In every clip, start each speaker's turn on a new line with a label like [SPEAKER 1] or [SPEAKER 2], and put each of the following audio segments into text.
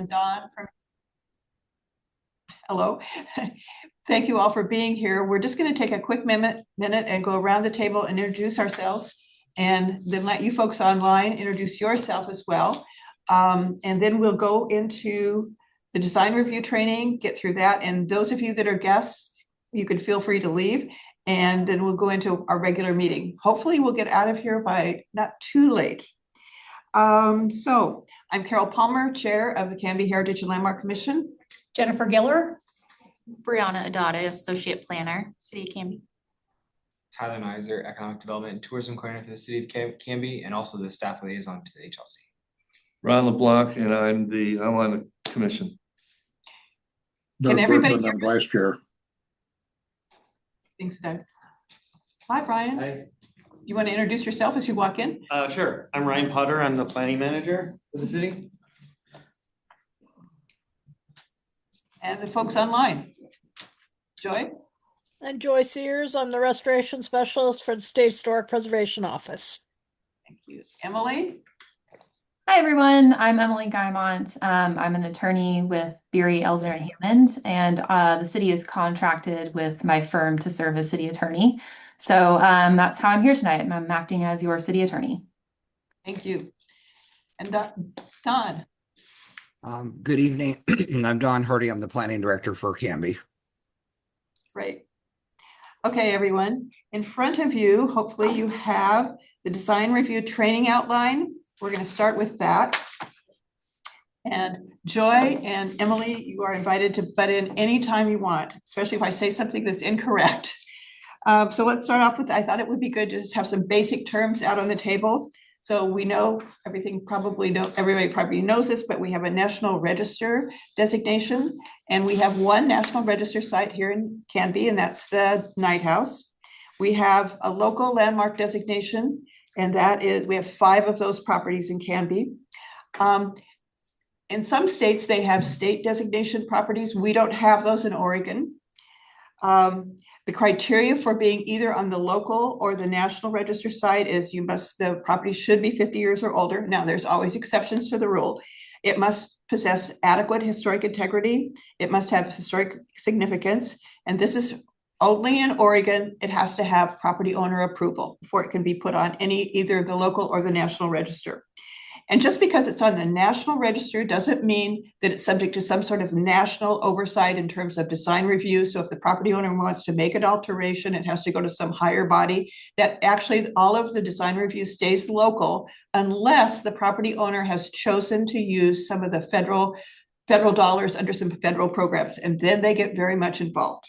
[SPEAKER 1] Dawn from hello. Thank you all for being here. We're just going to take a quick minute and go around the table and introduce ourselves, and then let you folks online introduce yourself as well. And then we'll go into the design review training, get through that. And those of you that are guests, you can feel free to leave. And then we'll go into our regular meeting. Hopefully we'll get out of here by not too late. So I'm Carol Palmer, Chair of the Canby Heritage and Landmark Commission.
[SPEAKER 2] Jennifer Giller.
[SPEAKER 3] Brianna Adada, Associate Planner, City of Canby.
[SPEAKER 4] Tyler Nizer, Economic Development and Tourism Coordinator for the City of Canby, and also the Staff Liaison to the HLC.
[SPEAKER 5] Ron LeBlanc, and I'm on the commission.
[SPEAKER 1] Can everybody hear
[SPEAKER 6] I'm Vice Chair.
[SPEAKER 1] Thanks, Doug. Hi, Brian.
[SPEAKER 7] Hi.
[SPEAKER 1] You want to introduce yourself as you walk in?
[SPEAKER 7] Sure. I'm Ryan Potter. I'm the planning manager for the city.
[SPEAKER 1] And the folks online. Joy?
[SPEAKER 8] And Joy Sears, I'm the restoration specialist for the State Historic Preservation Office.
[SPEAKER 1] Thank you. Emily?
[SPEAKER 3] Hi, everyone. I'm Emily Guymont. I'm an attorney with Beery, Elser, and Hammond, and the city is contracted with my firm to serve as city attorney. So that's how I'm here tonight. I'm acting as your city attorney.
[SPEAKER 1] Thank you. And Don?
[SPEAKER 9] Good evening. I'm Don Hardy. I'm the planning director for Canby.
[SPEAKER 1] Great. Okay, everyone. In front of you, hopefully you have the design review training outline. We're going to start with that. And Joy and Emily, you are invited to butt in anytime you want, especially if I say something that's incorrect. So let's start off with, I thought it would be good to just have some basic terms out on the table. So we know everybody probably knows this, but we have a National Register designation, and we have one National Register site here in Canby, and that's the Knight House. We have a local landmark designation, and that is, we have 5 of those properties in Canby. In some states, they have state designation properties. We don't have those in Oregon. The criteria for being either on the local or the National Register site is the property should be 50 years or older. Now, there's always exceptions to the rule. It must possess adequate historic integrity. It must have historic significance. And this is only in Oregon. It has to have property owner approval before it can be put on either the local or the National Register. And just because it's on the National Register doesn't mean that it's subject to some sort of national oversight in terms of design review. So if the property owner wants to make an alteration, it has to go to some higher body. That actually all of the design review stays local unless the property owner has chosen to use some of the federal dollars under some federal programs, and then they get very much involved.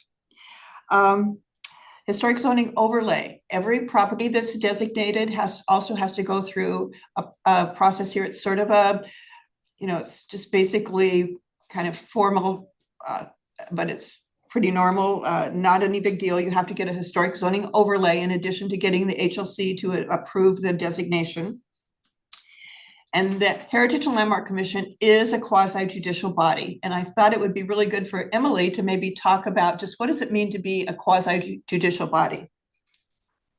[SPEAKER 1] Historic zoning overlay. Every property that's designated also has to go through a process here. It's sort of it's just basically kind of formal, but it's pretty normal, not any big deal. You have to get a historic zoning overlay in addition to getting the HLC to approve the designation. And the Heritage and Landmark Commission is a quasi-judicial body. And I thought it would be really good for Emily to maybe talk about just what does it mean to be a quasi-judicial body?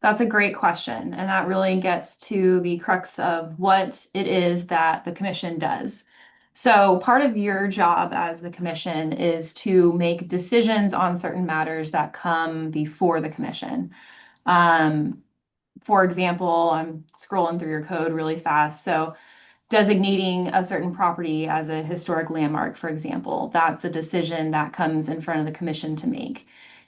[SPEAKER 3] That's a great question. And that really gets to the crux of what it is that the commission does. So part of your job as the commission is to make decisions on certain matters that come before the commission. For example, I'm scrolling through your code really fast. So designating a certain property as a historic landmark, for example, that's a decision that comes in front of the commission to make.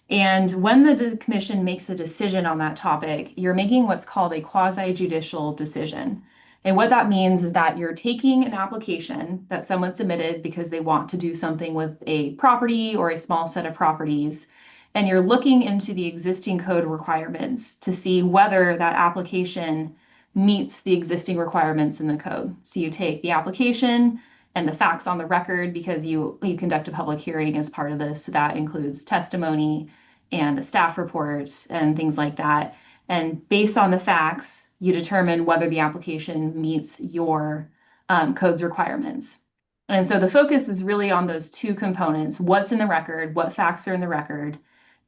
[SPEAKER 3] And when the commission makes a decision on that topic, you're making what's called a quasi-judicial decision. And what that means is that you're taking an application that someone submitted because they want to do something with a property or a small set of properties, and you're looking into the existing code requirements to see whether that application meets the existing requirements in the code. So you take the application and the facts on the record, because you conduct a public hearing as part of this. So that includes testimony and a staff report and things like that. And based on the facts, you determine whether the application meets your code's requirements. And so the focus is really on those 2 components: what's in the record, what facts are in the record,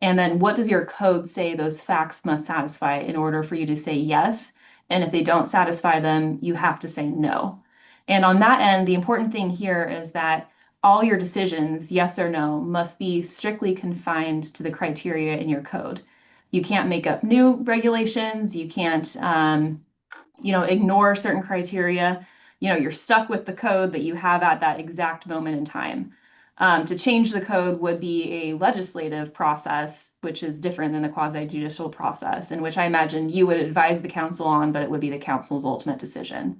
[SPEAKER 3] and then what does your code say those facts must satisfy in order for you to say yes. And if they don't satisfy them, you have to say no. And on that end, the important thing here is that all your decisions, yes or no, must be strictly confined to the criteria in your code. You can't make up new regulations. You can't, ignore certain criteria. You're stuck with the code that you have at that exact moment in time. To change the code would be a legislative process, which is different than the quasi-judicial process, in which I imagine you would advise the council on, but it would be the council's ultimate decision.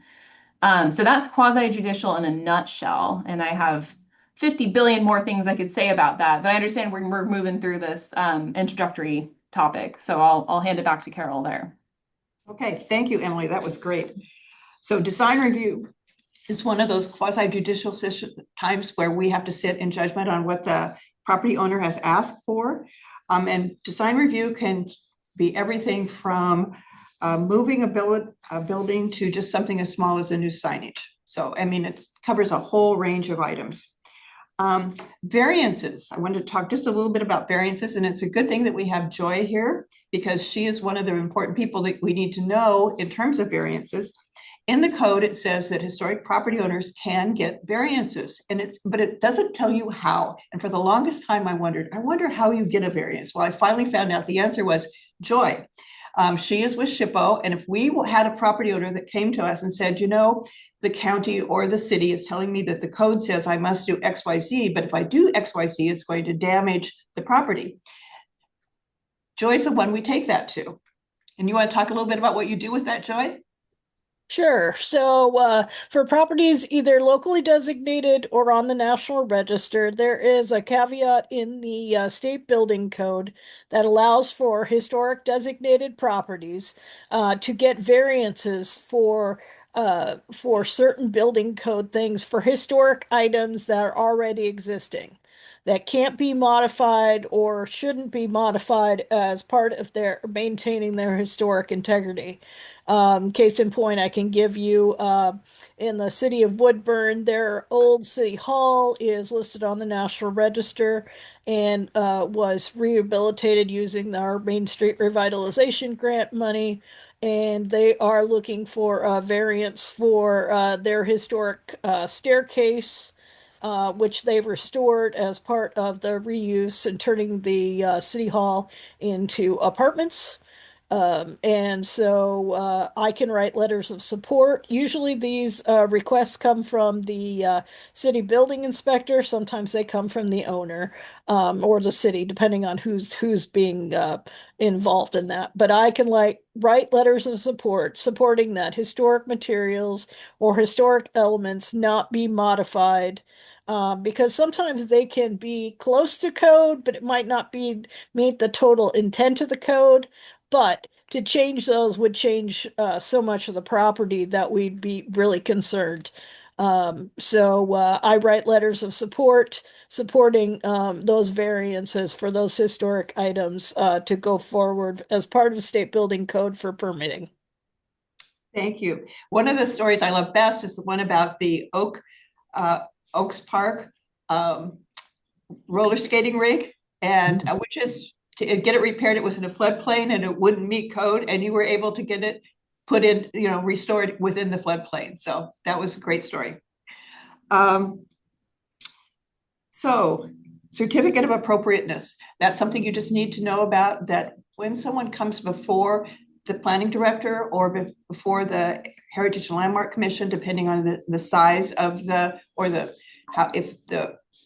[SPEAKER 3] So that's quasi-judicial in a nutshell, and I have 50 billion more things I could say about that, but I understand we're moving through this introductory topic, so I'll hand it back to Carol there.
[SPEAKER 1] Okay, thank you, Emily. That was great. So design review is one of those quasi-judicial times where we have to sit in judgment on what the property owner has asked for. And design review can be everything from moving a building to just something as small as a new signage. So, I mean, it covers a whole range of items. Variances. I wanted to talk just a little bit about variances, and it's a good thing that we have Joy here because she is one of the important people that we need to know in terms of variances. In the code, it says that historic property owners can get variances, but it doesn't tell you how. And for the longest time, I wonder how you get a variance. Well, I finally found out the answer was Joy. She is with SHPO, and if we had a property owner that came to us and said, the county or the city is telling me that the code says I must do XYZ, but if I do XYZ, it's going to damage the property. Joy's the one we take that to. And you want to talk a little bit about what you do with that, Joy?
[SPEAKER 8] Sure. So for properties either locally designated or on the National Register, there is a caveat in the state building code that allows for historic designated properties to get variances for certain building code things for historic items that are already existing that can't be modified or shouldn't be modified as part of their maintaining their historic integrity. Case in point, I can give you in the city of Woodburn, their old city hall is listed on the National Register and was rehabilitated using our Main Street Revitalization Grant money. And they are looking for a variance for their historic staircase, which they've restored as part of the reuse and turning the city hall into apartments. And so I can write letters of support. Usually these requests come from the city building inspector. Sometimes they come from the owner or the city, depending on who's being involved in that. But I can write letters of support supporting that historic materials or historic elements not be modified. Because sometimes they can be close to code, but it might not meet the total intent of the code. But to change those would change so much of the property that we'd be really concerned. So I write letters of support supporting those variances for those historic items to go forward as part of state building code for permitting.
[SPEAKER 1] Thank you. One of the stories I love best is the one about the Oaks Park roller skating rink, and which is to get it repaired. It was in a floodplain and it wouldn't meet code, and you were able to get it put in, restored within the floodplain. So that was a great story. So certificate of appropriateness, that's something you just need to know about, that when someone comes before the planning director or before the Heritage and Landmark Commission, depending on the size of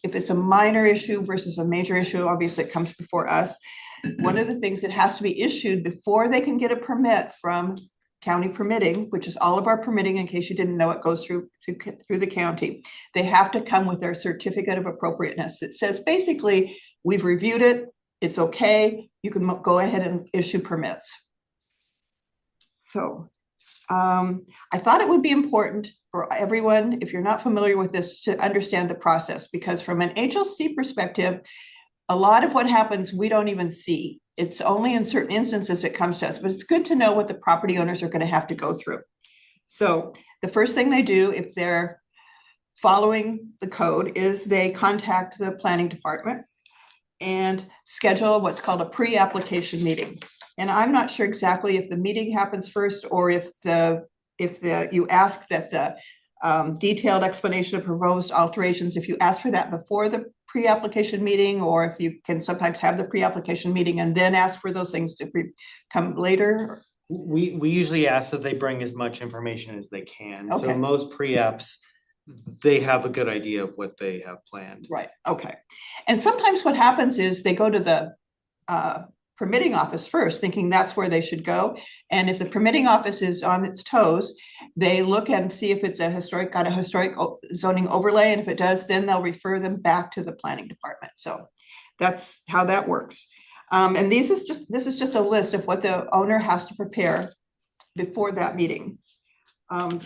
[SPEAKER 1] if it's a minor issue versus a major issue, obviously it comes before us. One of the things that has to be issued before they can get a permit from county permitting, which is all of our permitting, in case you didn't know, it goes through the county. They have to come with their certificate of appropriateness that says basically, we've reviewed it, it's okay, you can go ahead and issue permits. So I thought it would be important for everyone, if you're not familiar with this, to understand the process, because from an HLC perspective, a lot of what happens we don't even see. It's only in certain instances it comes to us, but it's good to know what the property owners are going to have to go through. So the first thing they do, if they're following the code, is they contact the planning department and schedule what's called a pre-application meeting. And I'm not sure exactly if the meeting happens first or if you ask that the detailed explanation of proposed alterations. If you ask for that before the pre-application meeting, or if you can sometimes have the pre-application meeting and then ask for those things to come later.
[SPEAKER 7] We usually ask that they bring as much information as they can. So
[SPEAKER 1] Okay.
[SPEAKER 7] most pre-apps, they have a good idea of what they have planned.
[SPEAKER 1] Right, okay. And sometimes what happens is they go to the permitting office first, thinking that's where they should go. And if the permitting office is on its toes, they look and see if it's got a historic zoning overlay. And if it does, then they'll refer them back to the planning department. So that's how that works. And this is just a list of what the owner has to prepare before that meeting.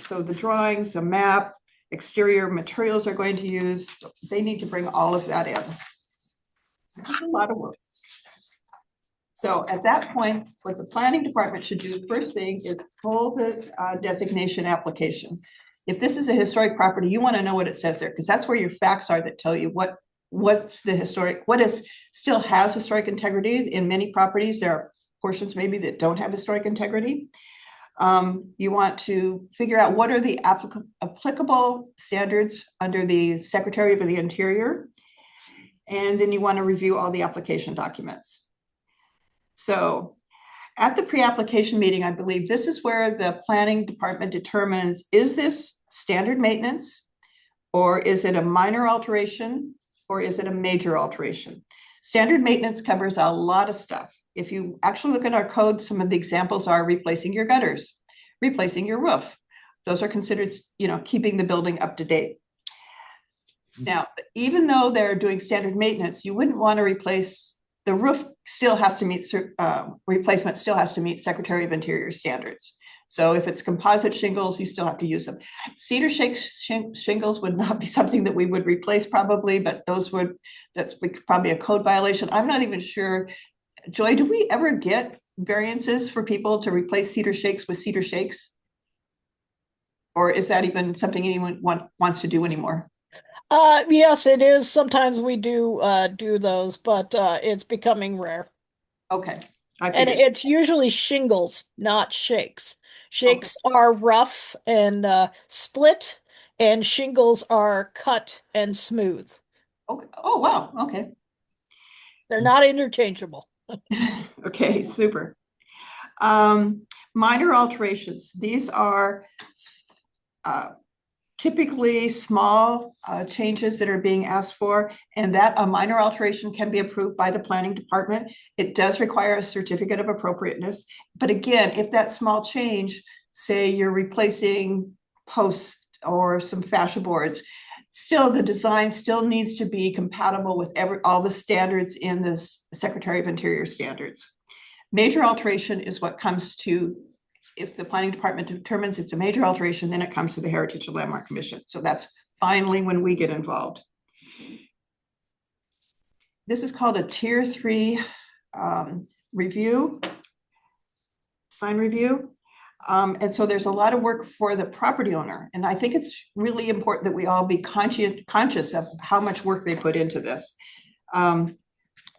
[SPEAKER 1] So the drawings, the map, exterior materials they're going to use, they need to bring all of that in. It's a lot of work. So at that point, what the planning department should do first thing is pull the designation application. If this is a historic property, you want to know what it says there, because that's where your facts are that tell you what's the historic, still has historic integrity. In many properties, there are portions maybe that don't have historic integrity. You want to figure out what are the applicable standards under the Secretary of the Interior. And then you want to review all the application documents. So at the pre-application meeting, I believe this is where the planning department determines, is this standard maintenance, or is it a minor alteration, or is it a major alteration? Standard maintenance covers a lot of stuff. If you actually look at our code, some of the examples are replacing your gutters, replacing your roof. Those are considered, keeping the building up to date. Now, even though they're doing standard maintenance, you wouldn't want to replace the roof. Still has to meet replacement still has to meet Secretary of Interior standards. So if it's composite shingles, you still have to use them. Cedar shingles would not be something that we would replace probably, but that's probably a code violation. I'm not even sure. Joy, do we ever get variances for people to replace cedar shakes with cedar shakes? Or is that even something anyone wants to do anymore?
[SPEAKER 8] Yes, it is. Sometimes we do those, but it's becoming rare.
[SPEAKER 1] Okay.
[SPEAKER 8] And it's usually shingles, not shakes. Shakes are rough and split, and shingles are cut and smooth.
[SPEAKER 1] Okay. Oh, wow. Okay.
[SPEAKER 8] They're not interchangeable.
[SPEAKER 1] Okay, super. Minor alterations. These are typically small changes that are being asked for, and that a minor alteration can be approved by the planning department. It does require a certificate of appropriateness. But again, if that small change, say you're replacing posts or some fascia boards, still the design still needs to be compatible with all the standards in this Secretary of Interior standards. Major alteration is what comes to, if the planning department determines it's a major alteration, then it comes to the Heritage and Landmark Commission. So that's finally when we get involved. This is called a Tier 3 review, sign review. And so there's a lot of work for the property owner. And I think it's really important that we all be conscious of how much work they put into this.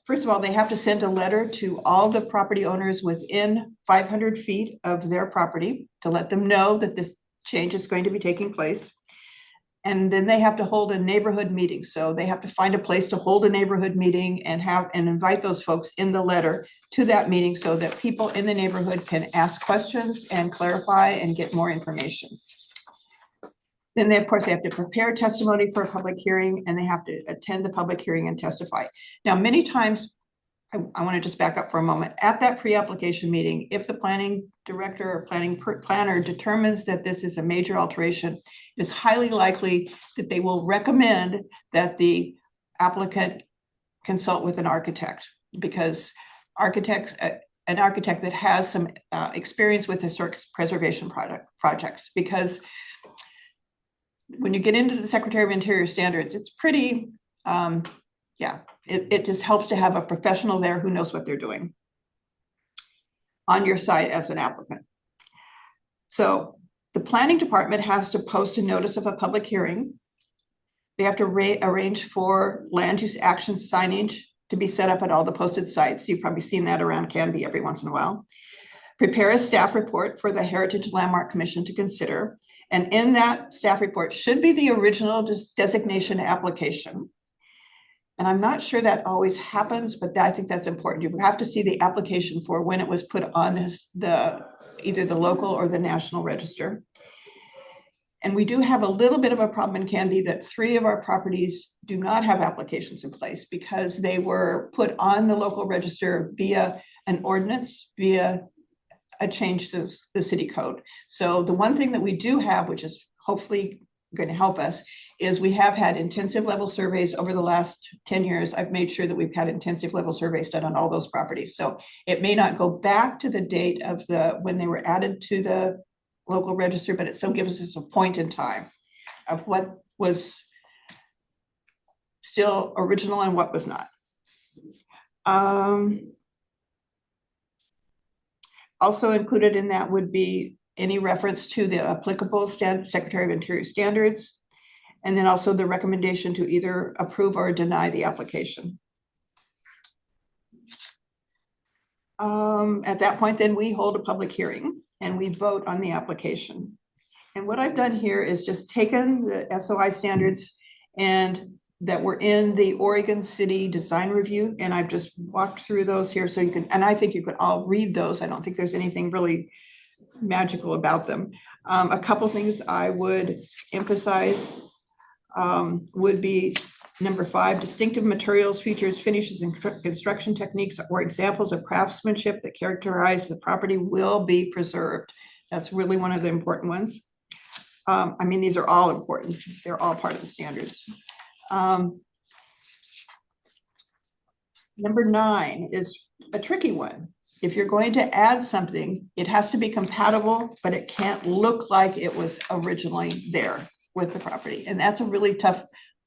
[SPEAKER 1] First of all, they have to send a letter to all the property owners within 500 feet of their property to let them know that this change is going to be taking place. And then they have to hold a neighborhood meeting. So they have to find a place to hold a neighborhood meeting and invite those folks in the letter to that meeting so that people in the neighborhood can ask questions and clarify and get more information. Then they, of course, they have to prepare testimony for a public hearing, and they have to attend the public hearing and testify. Now, many times, I want to just back up for a moment. At that pre-application meeting, if the planning director or planner determines that this is a major alteration, it is highly likely that they will recommend that the applicant consult with an architect, because an architect that has some experience with historic preservation projects, because when you get into the Secretary of Interior standards, it's pretty, it just helps to have a professional there who knows what they're doing on your side as an applicant. So the planning department has to post a notice of a public hearing. They have to arrange for land use action signage to be set up at all the posted sites. You've probably seen that around Canby every once in a while. Prepare a staff report for the Heritage Landmark Commission to consider. And in that staff report should be the original designation application. And I'm not sure that always happens, but I think that's important. You have to see the application for when it was put on either the local or the national register. And we do have a little bit of a problem in Canby that 3 of our properties do not have applications in place because they were put on the local register via an ordinance, via a change to the city code. So the one thing that we do have, which is hopefully going to help us, is we have had intensive level surveys over the last 10 years. I've made sure that we've had intensive level surveys done on all those properties. So it may not go back to the date of when they were added to the local register, but it still gives us a point in time of what was still original and what was not. Also included in that would be any reference to the applicable Secretary of Interior standards, and then also the recommendation to either approve or deny the application. At that point, then we hold a public hearing and we vote on the application. And what I've done here is just taken the SOI standards and that were in the Oregon City Design Review, and I've just walked through those here so you can, and I think you could all read those. I don't think there's anything really magical about them. A couple things I would emphasize would be number 5, distinctive materials, features, finishes, and construction techniques or examples of craftsmanship that characterize the property will be preserved. That's really one of the important ones. I mean, these are all important. They're all part of the standards. Number 9 is a tricky one. If you're going to add something, it has to be compatible, but it can't look like it was originally there with the property. And that's a really tough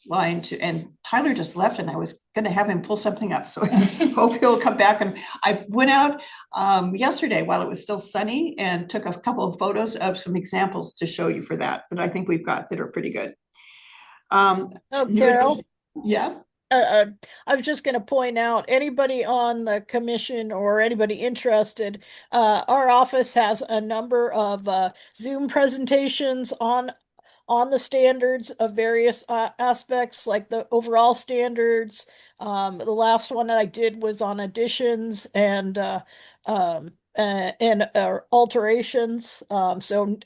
[SPEAKER 1] line to, and Tyler just left and I was gonna have him pull something up. So I hope he'll come back. And I went out yesterday while it was still sunny and took a couple of photos of some examples to show you for that I think we've got that are pretty good.
[SPEAKER 8] Oh, Carol?
[SPEAKER 1] Yeah.
[SPEAKER 8] I was just going to point out, anybody on the commission or anybody interested, our office has a number of Zoom presentations on the standards of various aspects, like the overall standards. The last one that I did was on additions and alterations. So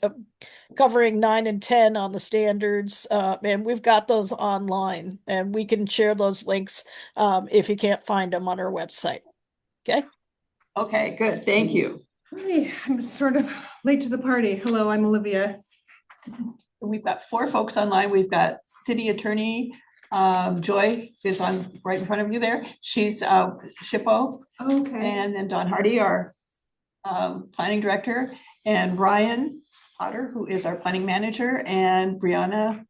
[SPEAKER 8] covering 9 and 10 on the standards, and we've got those online, and we can share those links if you can't find them on our website. Okay.
[SPEAKER 1] Okay, good. Thank you.
[SPEAKER 2] Hi, I'm sort of late to the party. Hello, I'm Olivia.
[SPEAKER 1] We've got 4 folks online. We've got City Attorney Joy is on right in front of you there. She's Shippo.
[SPEAKER 2] Okay.
[SPEAKER 1] And then Don Hardy, our planning director, and Ryan Potter, who is our planning manager, and Brianna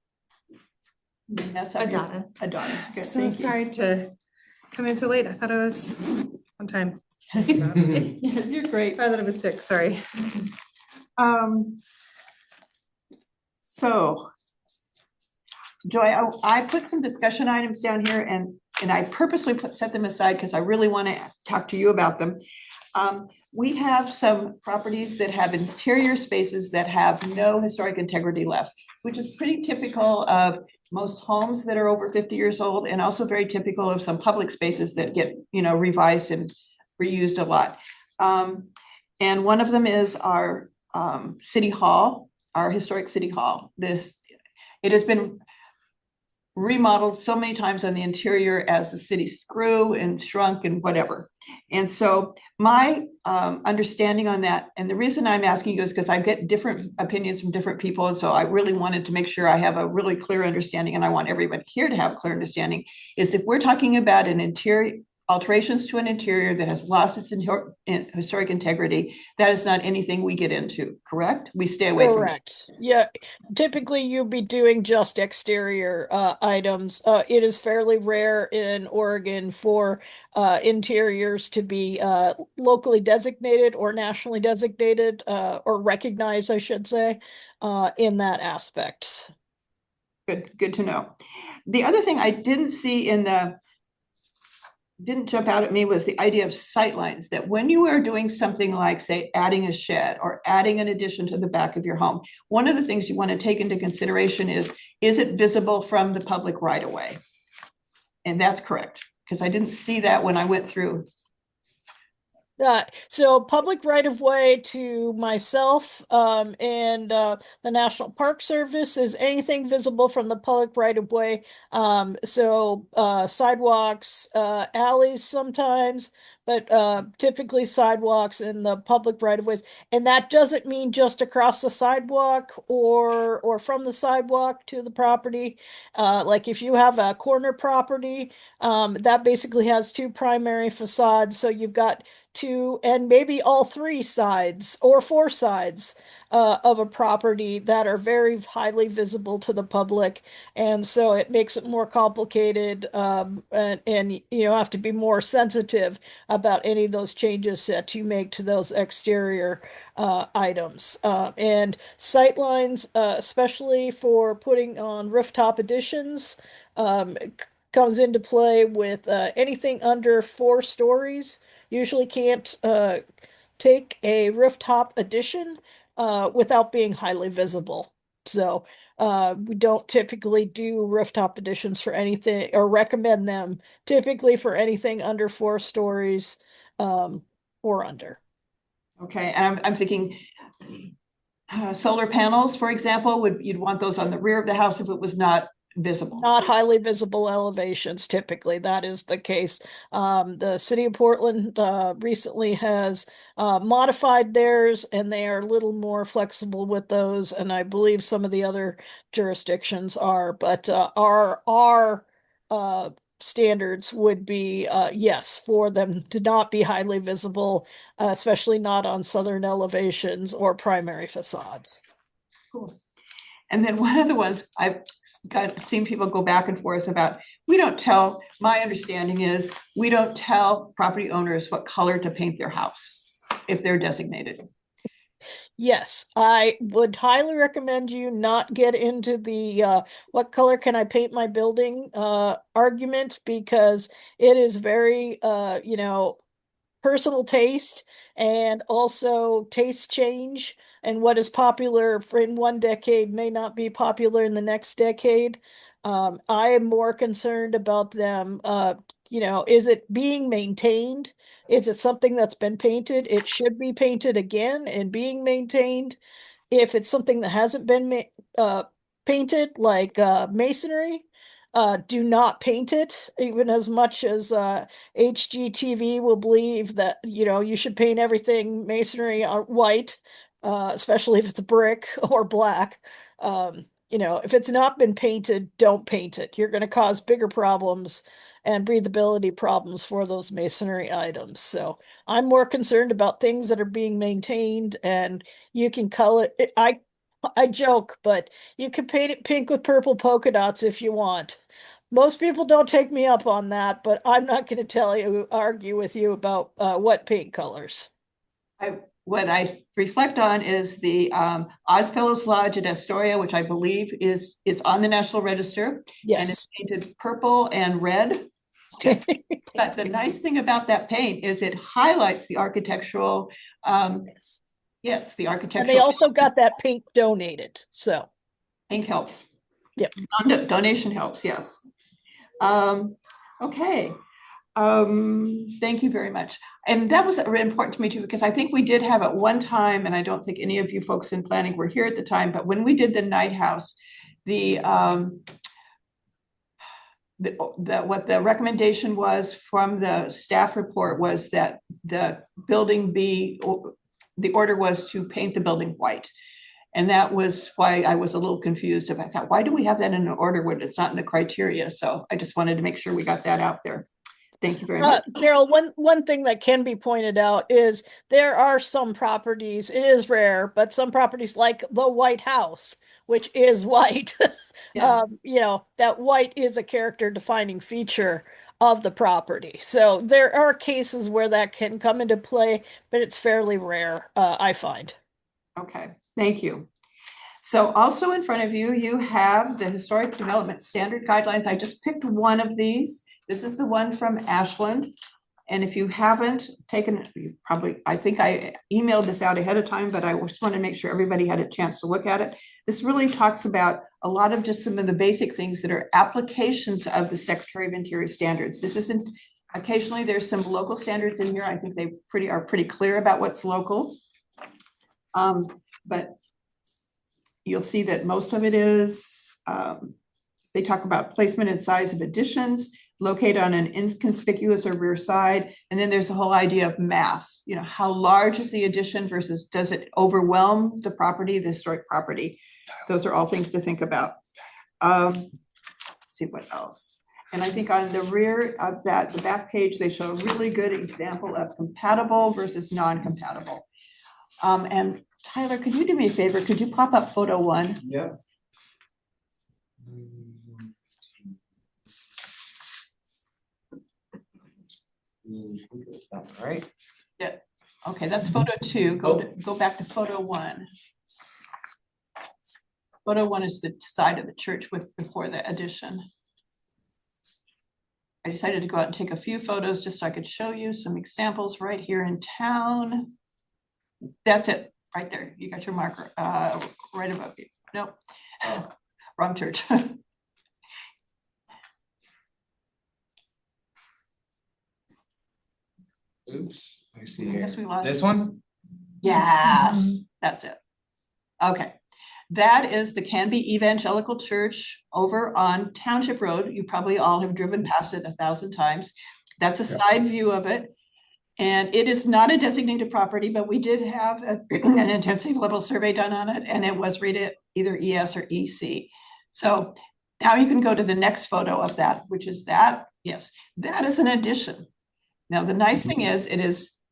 [SPEAKER 6] Adada.
[SPEAKER 1] Adada. Good,
[SPEAKER 2] So
[SPEAKER 1] thank you.
[SPEAKER 2] sorry to come in so late. I thought I was on time.
[SPEAKER 1] Yes, you're great.
[SPEAKER 2] I thought I was sick, sorry.
[SPEAKER 1] So, Joy, I put some discussion items down here and I purposely set them aside because I really want to talk to you about them. We have some properties that have interior spaces that have no historic integrity left, which is pretty typical of most homes that are over 50 years old, and also very typical of some public spaces that get, revised and reused a lot. And one of them is our city hall, our historic city hall. It has been remodeled so many times on the interior as the city grew and shrunk and whatever. And so my understanding on that, and the reason I'm asking you is because I get different opinions from different people. And so I really wanted to make sure I have a really clear understanding, and I want everyone here to have a clear understanding, is if we're talking about an interior, alterations to an interior that has lost its historic integrity, that is not anything we get into, correct? We stay away from it.
[SPEAKER 8] Correct. Yeah, typically you'd be doing just exterior items. It is fairly rare in Oregon for interiors to be locally designated or nationally designated, or recognized, I should say, in that aspect.
[SPEAKER 1] Good to know. The other thing I didn't see in didn't jump out at me was the idea of sightlines, that when you are doing something like, say, adding a shed or adding an addition to the back of your home, one of the things you want to take into consideration is it visible from the public right of way? And that's correct, because I didn't see that when I went through.
[SPEAKER 8] So public right of way to myself and the National Park Service is anything visible from the public right of way. So sidewalks, alleys sometimes, but typically sidewalks and the public right of ways. And that doesn't mean just across the sidewalk or from the sidewalk to the property. Like if you have a corner property, that basically has two primary facades. So you've got two and maybe all three sides or four sides of a property that are very highly visible to the public, and so it makes it more complicated, and you know have to be more sensitive about any of those changes that you make to those exterior items, and sightlines, especially for putting on rooftop additions, comes into play with anything under 4 stories. Usually can't take a rooftop addition without being highly visible. So we don't typically do rooftop additions for anything or recommend them typically for anything under 4 stories or under.
[SPEAKER 1] Okay, and I'm thinking solar panels, for example, you'd want those on the rear of the house if it was not visible.
[SPEAKER 8] Not highly visible elevations, typically. That is the case. The city of Portland recently has modified theirs, and they are a little more flexible with those. And I believe some of the other jurisdictions are, but our standards would be yes, for them to not be highly visible, especially not on southern elevations or primary facades.
[SPEAKER 1] Cool. And then one of the ones I've seen people go back and forth about, my understanding is we don't tell property owners what color to paint their house if they're designated.
[SPEAKER 8] Yes, I would highly recommend you not get into the what color can I paint my building argument, because it is very personal taste, and also taste change, and what is popular in one decade may not be popular in the next decade. I am more concerned about them, is it being maintained? Is it something that's been painted? It should be painted again and being maintained. If it's something that hasn't been painted, like masonry, do not paint it, even as much as HGTV will believe that, you should paint everything masonry white, especially if it's brick or black. If it's not been painted, don't paint it. You're going to cause bigger problems and breathability problems for those masonry items. So I'm more concerned about things that are being maintained, and you can color it. I joke, but you can paint it pink with purple polka dots if you want. Most people don't take me up on that, but I'm not going to argue with you about what paint colors.
[SPEAKER 1] What I reflect on is the Oddfellows Lodge at Astoria, which I believe is on the National Register.
[SPEAKER 8] Yes.
[SPEAKER 1] And it's painted purple and red. Yes. But the nice thing about that paint is it highlights the architectural, yes, the architectural.
[SPEAKER 8] And they also got that paint donated, so.
[SPEAKER 1] Paint helps.
[SPEAKER 8] Yep.
[SPEAKER 1] Donation helps, yes. Okay. Thank you very much. And that was really important to me too, because I think we did have at one time, and I don't think any of you folks in planning were here at the time, but when we did the Night House, what the recommendation was from the staff report was that the order was to paint the building white. And that was why I was a little confused about that. Why do we have that in an order when it's not in the criteria? So I just wanted to make sure we got that out there. Thank you very much.
[SPEAKER 8] Carol, one thing that can be pointed out is there are some properties, it is rare, but some properties like the White House, which is white,
[SPEAKER 1] Yeah.
[SPEAKER 8] That white is a character defining feature of the property. So there are cases where that can come into play, but it's fairly rare, I find.
[SPEAKER 1] Okay, thank you. So also in front of you, you have the Historic Development Standard Guidelines. I just picked one of these. This is the one from Ashland. And if you haven't taken, you probably, I think I emailed this out ahead of time, but I just want to make sure everybody had a chance to look at it. This really talks about a lot of just some of the basic things that are applications of the Secretary of Interior standards. This isn't, occasionally there's some local standards in here. I think they are pretty clear about what's local. But you'll see that most of it is, they talk about placement and size of additions, located on an inconspicuous or rear side. And then there's the whole idea of mass, you know, how large is the addition versus does it overwhelm the property, the historic property? Those are all things to think about. Let's see what else. And I think on the rear of that, the back page, they show a really good example of compatible versus non-compatible. And Tyler, could you do me a favor? Could you pop up photo 1?
[SPEAKER 4] Yeah. That one, right?
[SPEAKER 1] Yeah. Okay, that's photo 2. Go back to photo 1. Photo 1 is the side of the church before the addition. I decided to go out and take a few photos just so I could show you some examples right here in town. That's it, right there. You got your marker right above you. Nope, wrong church.
[SPEAKER 4] Oops, let me see
[SPEAKER 1] I
[SPEAKER 4] here.
[SPEAKER 1] guess we lost.
[SPEAKER 4] This one?
[SPEAKER 1] Yes, that's it. Okay. That is the Canby Evangelical Church over on Township Road. You probably all have driven past it 1,000 times. That's a side view of it. And it is not a designated property, but we did have an intensive level survey done on it, and it was rated either ES or EC. So now you can go to the next photo of that, which is that. Yes, that is an addition. Now, the nice thing is,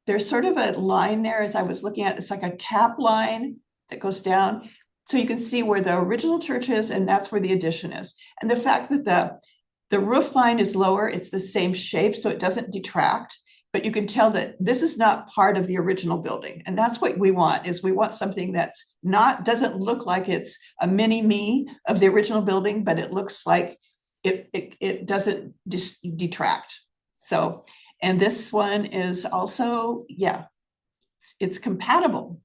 [SPEAKER 1] there's sort of a line there as I was looking at, it's like a cap line that goes down. So you can see where the original church is, and that's where the addition is. And the fact that the roof line is lower, it's the same shape, so it doesn't detract, but you can tell that this is not part of the original building. And that's what we want, is we want something that's doesn't look like it's a mini-me of the original building, but it looks like it doesn't detract. So, and this one is also, yeah, it's compatible.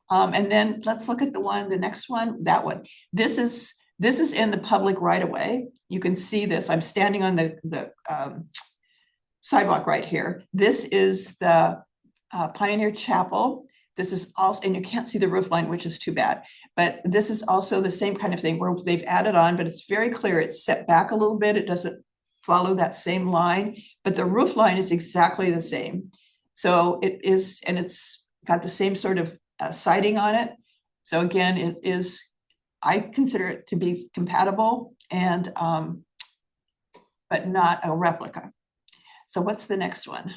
[SPEAKER 1] And then let's look at the next one, that one. This is in the public right of way. You can see this. I'm standing on the sidewalk right here. This is the Pioneer Chapel. This is also, and you can't see the roof line, which is too bad, but this is also the same kind of thing where they've added on, but it's very clear. It's set back a little bit. It doesn't follow that same line, but the roof line is exactly the same. So it is, and it's got the same sort of siding on it. So again, it is, I consider it to be compatible and, but not a replica. So what's the next one?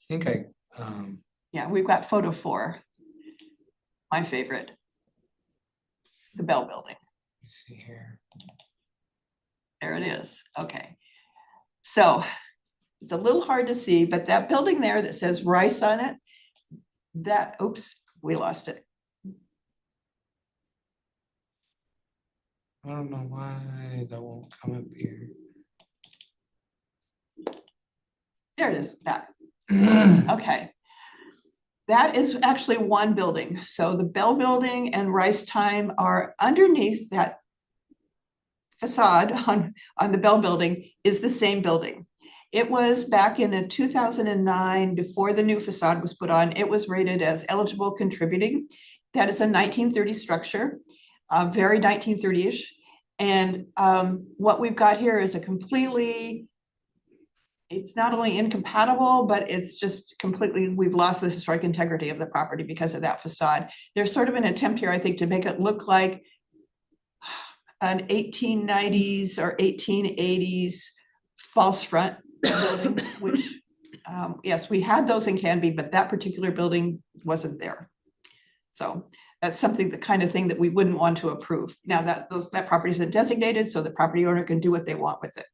[SPEAKER 4] I think
[SPEAKER 1] Yeah, we've got photo 4, my favorite, the Bell Building.
[SPEAKER 4] let's see here.
[SPEAKER 1] There it is. Okay. So it's a little hard to see, but that building there that says Rice on it, that, oops, we lost it.
[SPEAKER 4] I don't know why that won't come up here.
[SPEAKER 1] There it is, back. Okay. That is actually one building. So the Bell Building and Rice Time are underneath that facade on the Bell Building is the same building. It was back in 2009, before the new facade was put on, it was rated as eligible contributing. That is a 1930 structure, very 1930-ish. And what we've got here is a completely, it's not only incompatible, but it's just completely, we've lost the historic integrity of the property because of that facade. There's sort of an attempt here, I think, to make it look like an 1890s or 1880s false front building, which, yes, we had those in Canby, but that particular building wasn't there. So that's something, the kind of thing that we wouldn't want to approve. Now that property isn't designated, so the property owner can do what they want with it.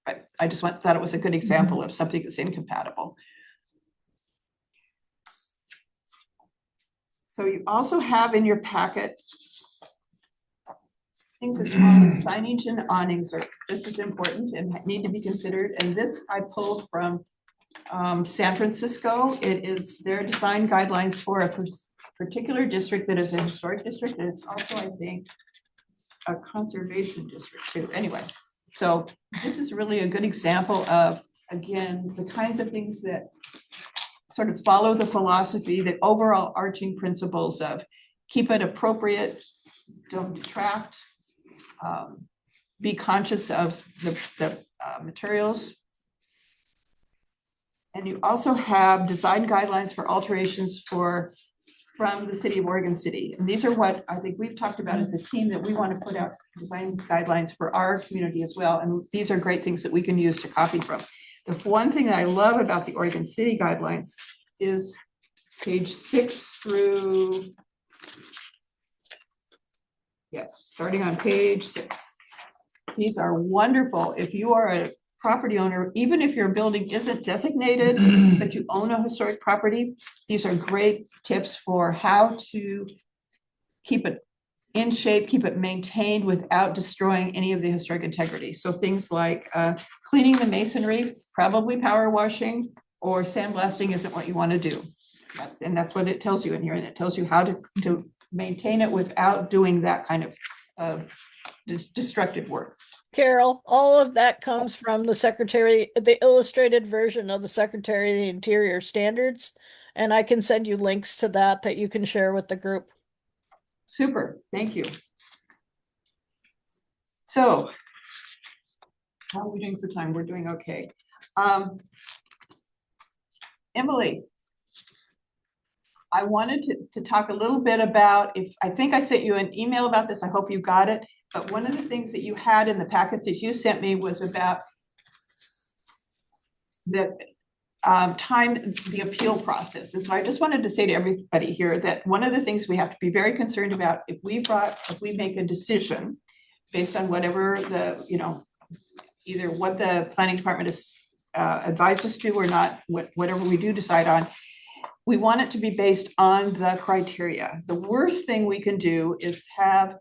[SPEAKER 1] But I just thought it was a good example of something that's incompatible. So you also have in your packet, I Things as small as signage and awnings are just as important and need to be considered. And this I pulled from San Francisco. It is their design guidelines for a particular district that is a historic district, and it's also, I think, a conservation district too. Anyway, so this is really a good example of, again, the kinds of things that sort of follow the philosophy, the overall arching principles of keep it appropriate, don't detract, be conscious of the materials. And you also have design guidelines for alterations from the city of Oregon City. And these are what I think we've talked about as a team, that we want to put out design guidelines for our community as well. And these are great things that we can use to copy from. The one thing that I love about the Oregon City guidelines is page 6 through, yes, starting on page 6. These are wonderful. If you are a property owner, even if your building isn't designated, but you own a historic property, these are great tips for how to keep it in shape, keep it maintained without destroying any of the historic integrity. So things like cleaning the masonry, probably power washing, or sandblasting isn't what you want to do. That's what it tells you in here, and it tells you how to maintain it without doing that kind of destructive work.
[SPEAKER 8] Carol, all of that comes from the illustrated version of the Secretary of the Interior standards. And I can send you links to that you can share with the group.
[SPEAKER 1] Super, thank you. So, how are we doing for time? We're doing okay. Emily, I wanted to talk a little bit about, I think I sent you an email about this, I hope you got it, but one of the things that you had in the packets that you sent me was about the the appeal process. And so I just wanted to say to everybody here that one of the things we have to be very concerned about, if we make a decision based on whatever either what the planning department is advised us to do or not, whatever we do decide on, we want it to be based on the criteria. The worst thing we can do is have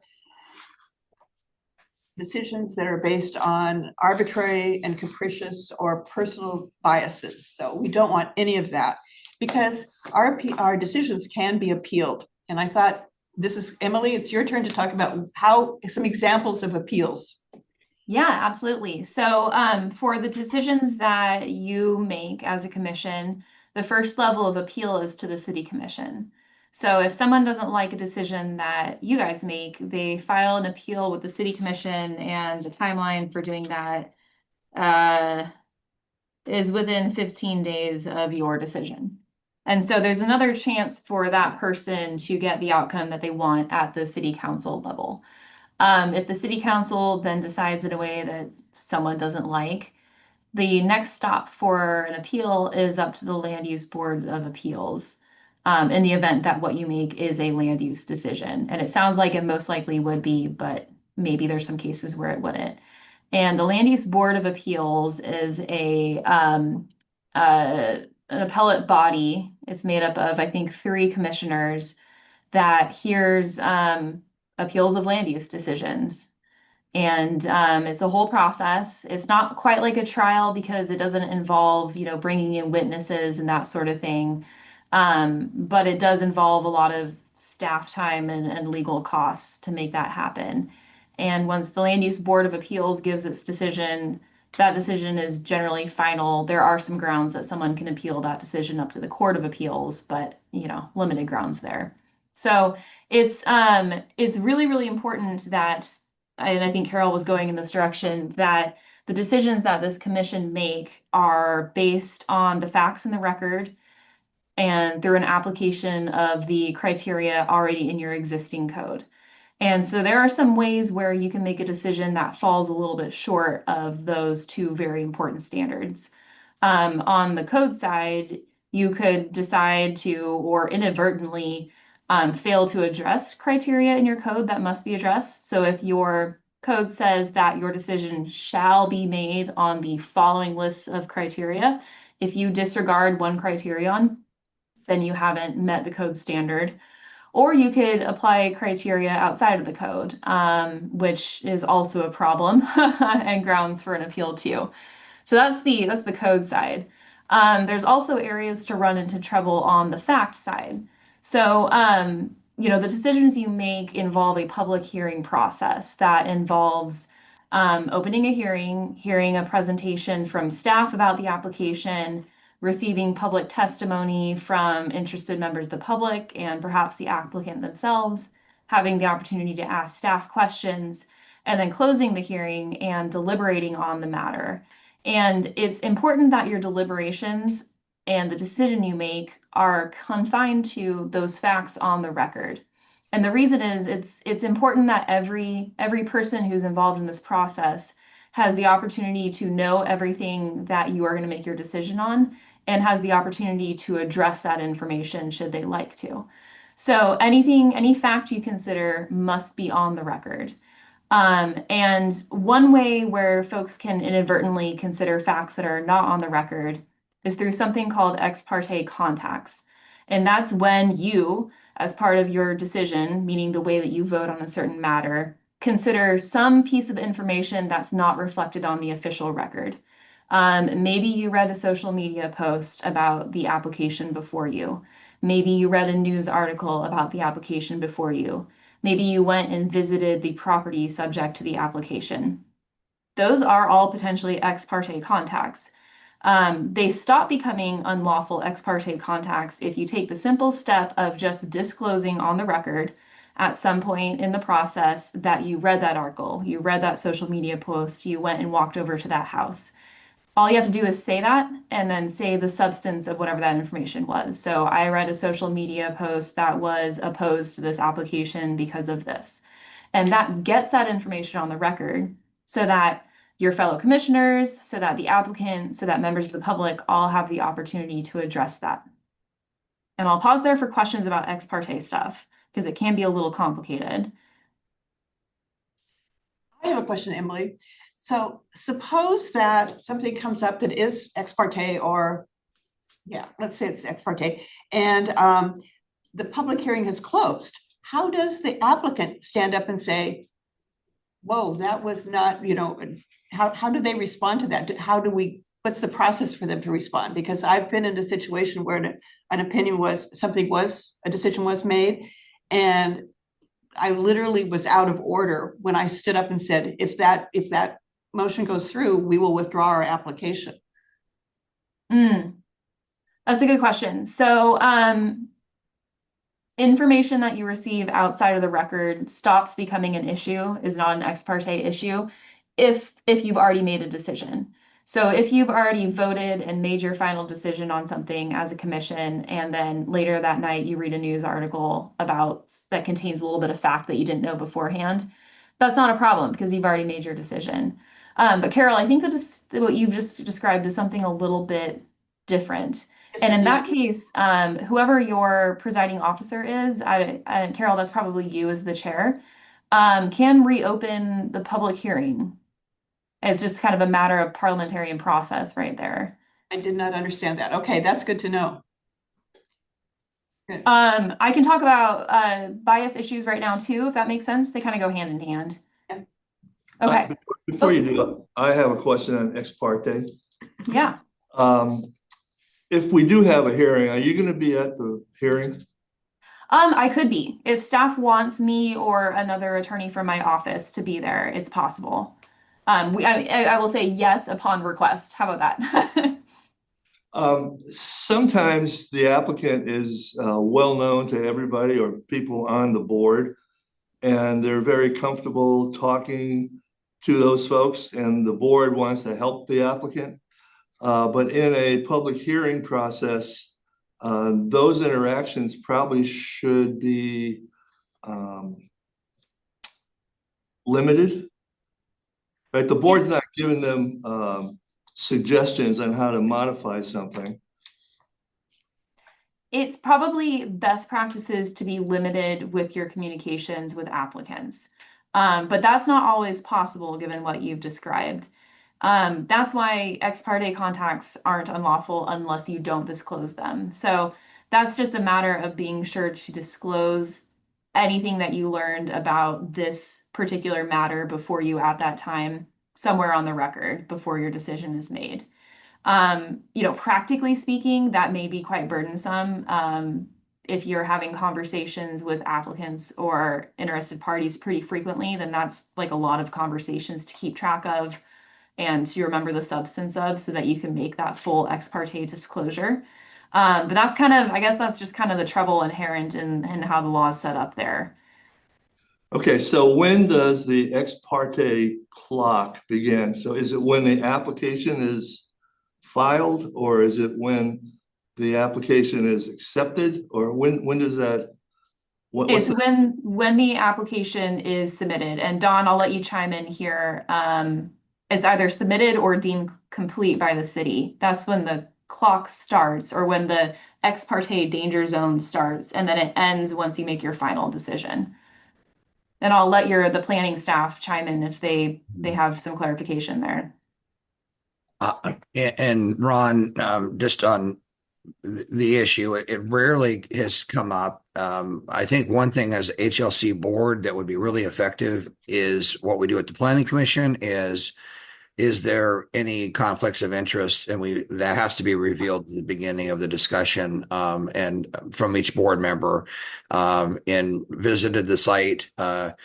[SPEAKER 1] decisions that are based on arbitrary and capricious or personal biases. So we don't want any of that, because our decisions can be appealed. And I thought, this is, Emily, it's your turn to talk about some examples of appeals.
[SPEAKER 3] Yeah, absolutely. So for the decisions that you make as a commission, the first level of appeal is to the city commission. So if someone doesn't like a decision that you guys make, they file an appeal with the city commission, and the timeline for doing that is within 15 days of your decision. And so there's another chance for that person to get the outcome that they want at the city council level. If the city council then decides in a way that someone doesn't like, the next stop for an appeal is up to the Land Use Board of Appeals, in the event that what you make is a land use decision. And it sounds like it most likely would be, but maybe there's some cases where it wouldn't. And the Land Use Board of Appeals is an appellate body. It's made up of, I think, 3 commissioners that hears appeals of land use decisions. And it's a whole process. It's not quite like a trial because it doesn't involve, bringing in witnesses and that sort of thing. But it does involve a lot of staff time and legal costs to make that happen. And once the Land Use Board of Appeals gives its decision, that decision is generally final. There are some grounds that someone can appeal that decision up to the Court of Appeals, but limited grounds there. So it's really, really important that, and I think Carol was going in this direction, that the decisions that this commission make are based on the facts in the record and through an application of the criteria already in your existing code. And so there are some ways where you can make a decision that falls a little bit short of those 2 very important standards. On the code side, you could decide to, or inadvertently, fail to address criteria in your code that must be addressed. So if your code says that your decision shall be made on the following lists of criteria, if you disregard one criterion, then you haven't met the code standard. Or you could apply criteria outside of the code, which is also a problem and grounds for an appeal too. So that's the code side. There's also areas to run into trouble on the fact side. So, the decisions you make involve a public hearing process that involves opening a hearing, hearing a presentation from staff about the application, receiving public testimony from interested members of the public and perhaps the applicant themselves, having the opportunity to ask staff questions, and then closing the hearing and deliberating on the matter. And it's important that your deliberations and the decision you make are confined to those facts on the record. And the reason is it's important that every person who's involved in this process has the opportunity to know everything that you are going to make your decision on and has the opportunity to address that information should they like to. So any fact you consider must be on the record. And one way where folks can inadvertently consider facts that are not on the record is through something called ex parte contacts. And that's when you, as part of your decision, meaning the way that you vote on a certain matter, consider some piece of information that's not reflected on the official record. Maybe you read a social media post about the application before you. Maybe you read a news article about the application before you. Maybe you went and visited the property subject to the application. Those are all potentially ex parte contacts. They stop becoming unlawful ex parte contacts if you take the simple step of just disclosing on the record at some point in the process that you read that article, you read that social media post, you went and walked over to that house. All you have to do is say that and then say the substance of whatever that information was. So I read a social media post that was opposed to this application because of this. And that gets that information on the record so that your fellow commissioners, so that the applicant, so that members of the public all have the opportunity to address that. And I'll pause there for questions about ex parte stuff because it can be a little complicated.
[SPEAKER 1] I have a question, Emily. So suppose that something comes up that is ex parte or, yeah, let's say it's ex parte, and the public hearing has closed. How does the applicant stand up and say, whoa, that was not, how do they respond to that? What's the process for them to respond? Because I've been in a situation where a decision was made, and I literally was out of order when I stood up and said, if that motion goes through, we will withdraw our application.
[SPEAKER 3] That's a good question. So information that you receive outside of the record stops becoming an issue, is not an ex parte issue, if you've already made a decision. So if you've already voted and made your final decision on something as a commission, and then later that night you read a news article that contains a little bit of fact that you didn't know beforehand, that's not a problem because you've already made your decision. But Carol, I think that what you've just described is something a little bit different. And in that case, whoever your presiding officer is, Carol, that's probably you as the chair, can reopen the public hearing. It's just kind of a matter of parliamentarian process right there.
[SPEAKER 1] I did not understand that. Okay, that's good to know. Good.
[SPEAKER 3] I can talk about bias issues right now too, if that makes sense. They kind of go hand in hand.
[SPEAKER 1] Yeah.
[SPEAKER 3] Okay.
[SPEAKER 5] Before you do, I have a question on ex parte.
[SPEAKER 3] Yeah.
[SPEAKER 5] If we do have a hearing, are you going to be at the hearing?
[SPEAKER 3] I could be. If staff wants me or another attorney from my office to be there, it's possible. I will say yes upon request. How about that?
[SPEAKER 5] Sometimes the applicant is well known to everybody or people on the board, and they're very comfortable talking to those folks, and the board wants to help the applicant. But in a public hearing process, those interactions probably should be limited. Right? The board's not giving them suggestions on how to modify something.
[SPEAKER 3] It's probably best practices to be limited with your communications with applicants. But that's not always possible given what you've described. That's why ex parte contacts aren't unlawful unless you don't disclose them. So that's just a matter of being sure to disclose anything that you learned about this particular matter before you at that time somewhere on the record before your decision is made. Practically speaking, that may be quite burdensome. If you're having conversations with applicants or interested parties pretty frequently, then that's like a lot of conversations to keep track of and to remember the substance of so that you can make that full ex parte disclosure. But that's I guess that's just kind of the trouble inherent in how the law is set up there.
[SPEAKER 5] Okay, so when does the ex parte clock begin? So is it when the application is filed, or is it when the application is accepted, or when does that?
[SPEAKER 3] It's when the application is submitted. And Dawn, I'll let you chime in here. It's either submitted or deemed complete by the city. That's when the clock starts, or when the ex parte danger zone starts, and then it ends once you make your final decision. And I'll let the planning staff chime in if they have some clarification there.
[SPEAKER 9] And Ron, just on the issue, it rarely has come up. I think one thing as HLC board that would be really effective is what we do at the Planning Commission is there any conflicts of interest? And that has to be revealed at the beginning of the discussion, and from each board member, and visited the site. They'll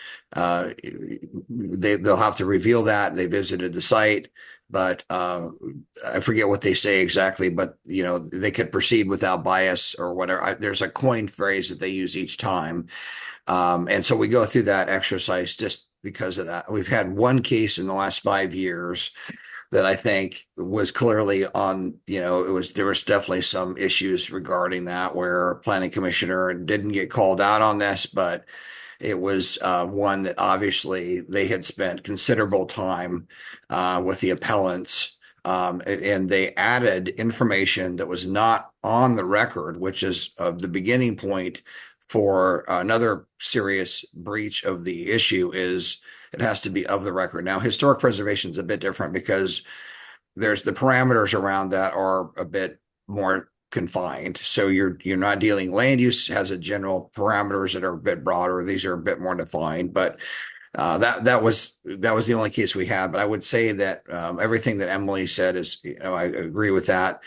[SPEAKER 9] have to reveal that they visited the site, but I forget what they say exactly, but they could proceed without bias or whatever. There's a coined phrase that they use each time. And so we go through that exercise just because of that. We've had one case in the last 5 years that I think was clearly on, there was definitely some issues regarding that, where a planning commissioner didn't get called out on this, but it was one that obviously they had spent considerable time with the appellants, and they added information that was not on the record, which is the beginning point for another serious breach of the issue. Is it has to be of the record. Now, historic preservation is a bit different because there's the parameters around that are a bit more confined. So you're not dealing, land use has a general parameters that are a bit broader. These are a bit more defined, but that was the only case we had. But I would say that everything that Emily said is, I agree with that.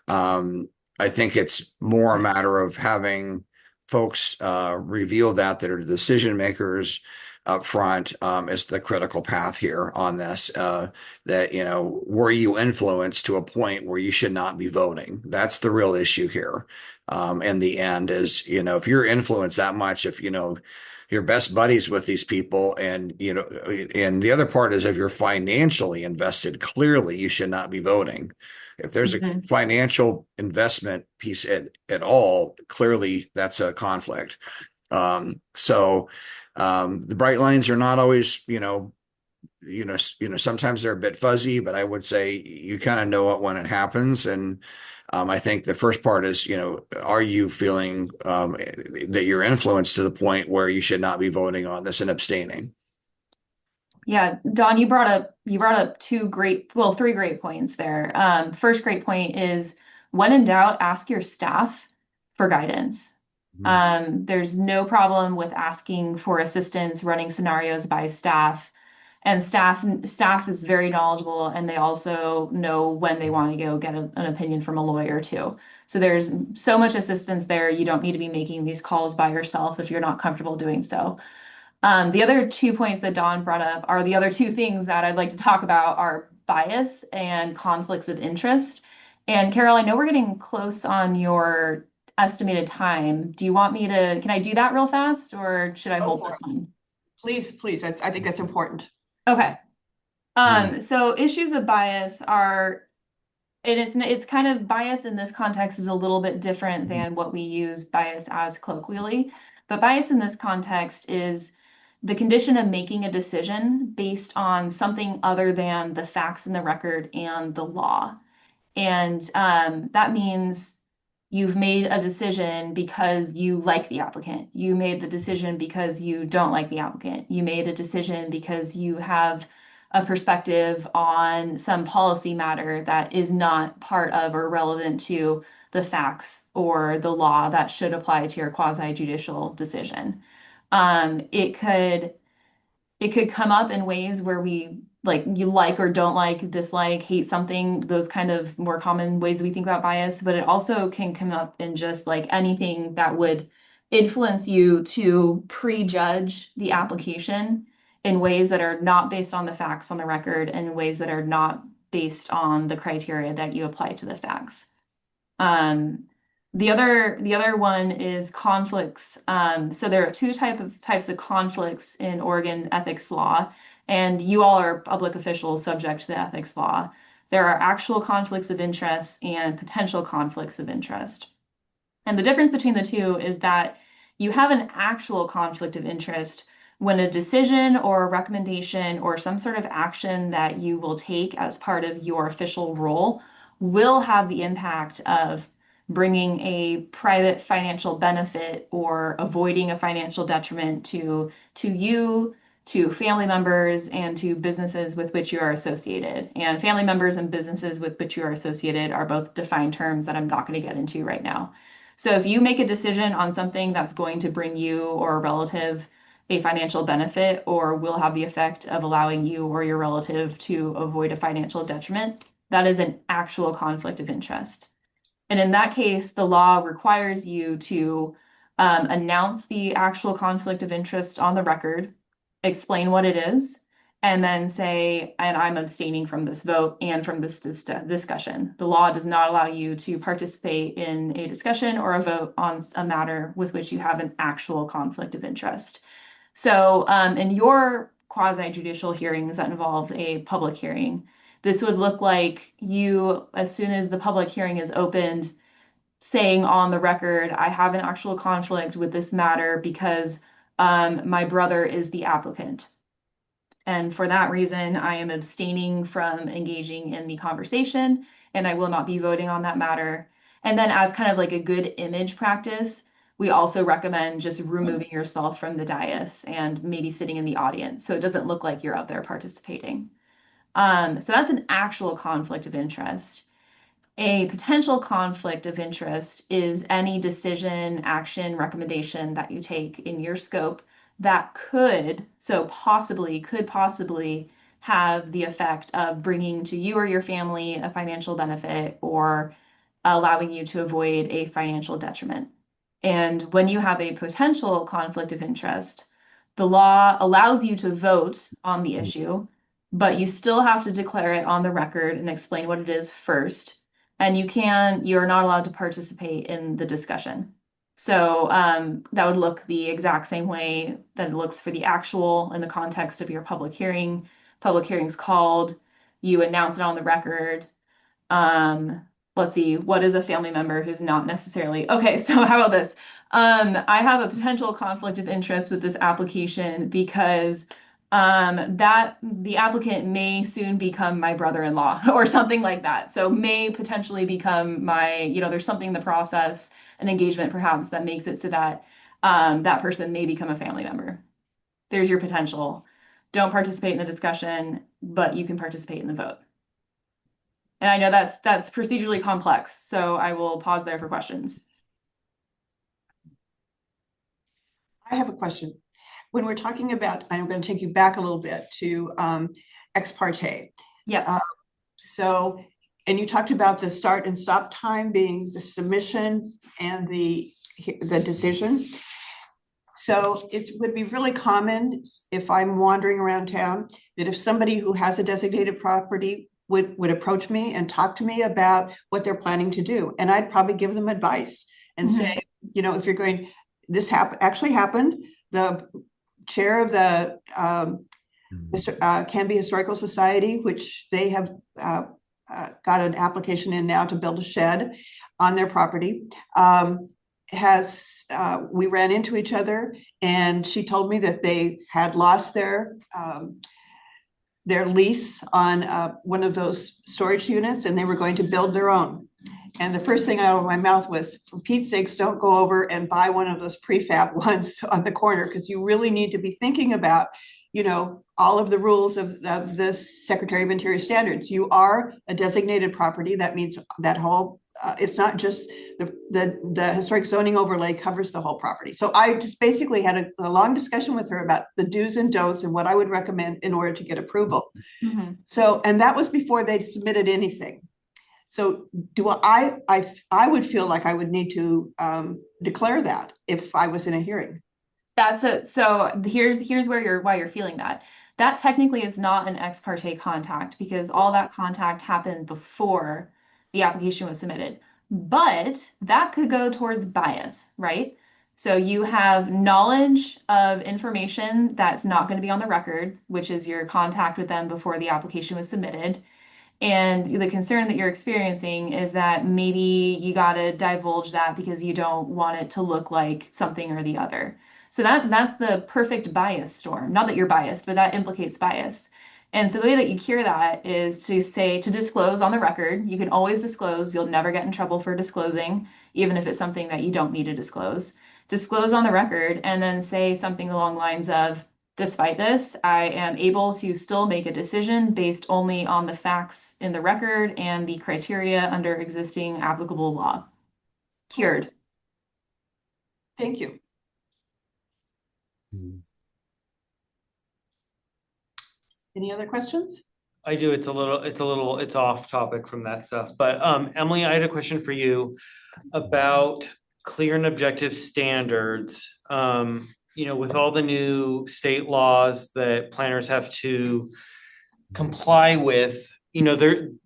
[SPEAKER 9] I think it's more a matter of having folks reveal that are the decision makers up front, is the critical path here on this. That were you influenced to a point where you should not be voting? That's the real issue here. In the end is, if you're influenced that much, if you're best buddies with these people, and and the other part is, if you're financially invested, clearly you should not be voting. If there's a financial investment piece at all, clearly that's a conflict. So the bright lines are not always, sometimes they're a bit fuzzy, but I would say you kind of know it when it happens. And I think the first part is, are you feeling that you're influenced to the point where you should not be voting on this and abstaining?
[SPEAKER 3] Yeah, Dawn, you brought up three great points there. First great point is, when in doubt, ask your staff for guidance. There's no problem with asking for assistance, running scenarios by staff, and staff is very knowledgeable, and they also know when they want to go get an opinion from a lawyer too. So there's so much assistance there. You don't need to be making these calls by yourself if you're not comfortable doing so. The other 2 points that Dawn brought up are the other two things that I'd like to talk about are bias and conflicts of interest. And Carol, I know we're getting close on your estimated time. Do you want me to, can I do that real fast, or should I hold this one?
[SPEAKER 1] Please, I think that's important.
[SPEAKER 3] Okay. So issues of bias are, it's kind of, bias in this context is a little bit different than what we use bias as colloquially, but bias in this context is the condition of making a decision based on something other than the facts in the record and the law. And that means you've made a decision because you like the applicant. You made the decision because you don't like the applicant. You made a decision because you have a perspective on some policy matter that is not part of or relevant to the facts or the law that should apply to your quasi judicial decision. It could come up in ways where we you like or don't like, dislike, hate something, those kind of more common ways we think about bias, but it also can come up in just like anything that would influence you to prejudge the application in ways that are not based on the facts on the record and in ways that are not based on the criteria that you apply to the facts. The other one is conflicts. So there are two types of conflicts in Oregon ethics law, and you all are public officials subject to the ethics law. There are actual conflicts of interest and potential conflicts of interest. And the difference between the two is that you have an actual conflict of interest when a decision or a recommendation or some sort of action that you will take as part of your official role will have the impact of bringing a private financial benefit or avoiding a financial detriment to you, to family members, and to businesses with which you are associated. And family members and businesses with which you are associated are both defined terms that I'm not going to get into right now. So if you make a decision on something that's going to bring you or a relative a financial benefit or will have the effect of allowing you or your relative to avoid a financial detriment, that is an actual conflict of interest. And in that case, the law requires you to announce the actual conflict of interest on the record, explain what it is, and then say, and I'm abstaining from this vote and from this discussion. The law does not allow you to participate in a discussion or a vote on a matter with which you have an actual conflict of interest. So in your quasi-judicial hearings that involve a public hearing, this would look like you, as soon as the public hearing is opened, saying on the record, I have an actual conflict with this matter because my brother is the applicant. And for that reason, I am abstaining from engaging in the conversation and I will not be voting on that matter. And then as kind of like a good image practice, we also recommend just removing yourself from the dais and maybe sitting in the audience so it doesn't look like you're out there participating. So that's an actual conflict of interest. A potential conflict of interest is any decision, action, recommendation that you take in your scope that could possibly have the effect of bringing to you or your family a financial benefit or allowing you to avoid a financial detriment. And when you have a potential conflict of interest, the law allows you to vote on the issue, but you still have to declare it on the record and explain what it is first. And you're not allowed to participate in the discussion. So that would look the exact same way that it looks for the actual in the context of your public hearing. Public hearing's called, you announce it on the record. Let's see, what is a family member who's not necessarily, okay, so how about this? I have a potential conflict of interest with this application because the applicant may soon become my brother-in-law or something like that. So may potentially become there's something in the process, an engagement perhaps that makes it so that that person may become a family member. There's your potential. Don't participate in the discussion, but you can participate in the vote. And I know that's procedurally complex, so I will pause there for questions.
[SPEAKER 1] I have a question. When we're talking about, I'm going to take you back a little bit to ex parte.
[SPEAKER 3] Yes.
[SPEAKER 1] And you talked about the start and stop time being the submission and the decision. So it would be really common if I'm wandering around town that if somebody who has a designated property would approach me and talk to me about what they're planning to do. And I'd probably give them advice and say, if you're going, this actually happened. The chair of the Canby Historical Society, which they have got an application in now to build a shed on their property, we ran into each other and she told me that they had lost their lease on one of those storage units and they were going to build their own. And the first thing out of my mouth was, for Pete's sakes, don't go over and buy one of those prefab ones on the corner because you really need to be thinking about, you know, all of the rules of the Secretary of Interior standards. You are a designated property. That means that whole, it's not just the historic zoning overlay covers the whole property. So I just basically had a long discussion with her about the do's and don'ts and what I would recommend in order to get approval.
[SPEAKER 3] Mhm.
[SPEAKER 1] So, and that was before they'd submitted anything. So I would feel like I would need to declare that if I was in a hearing.
[SPEAKER 3] So here's why you're feeling that. That technically is not an ex parte contact because all that contact happened before the application was submitted. But that could go towards bias, right? So you have knowledge of information that's not going to be on the record, which is your contact with them before the application was submitted. And the concern that you're experiencing is that maybe you got to divulge that because you don't want it to look like something or the other. So that's the perfect bias storm. Not that you're biased, but that implicates bias. And so the way that you cure that is to disclose on the record. You can always disclose. You'll never get in trouble for disclosing, even if it's something that you don't need to disclose. Disclose on the record and then say something along the lines of, despite this, I am able to still make a decision based only on the facts in the record and the criteria under existing applicable law. Cured.
[SPEAKER 1] Thank you. Any other questions?
[SPEAKER 7] I do. It's off topic from that stuff. But Emily, I had a question for you about clear and objective standards. With all the new state laws that planners have to comply with,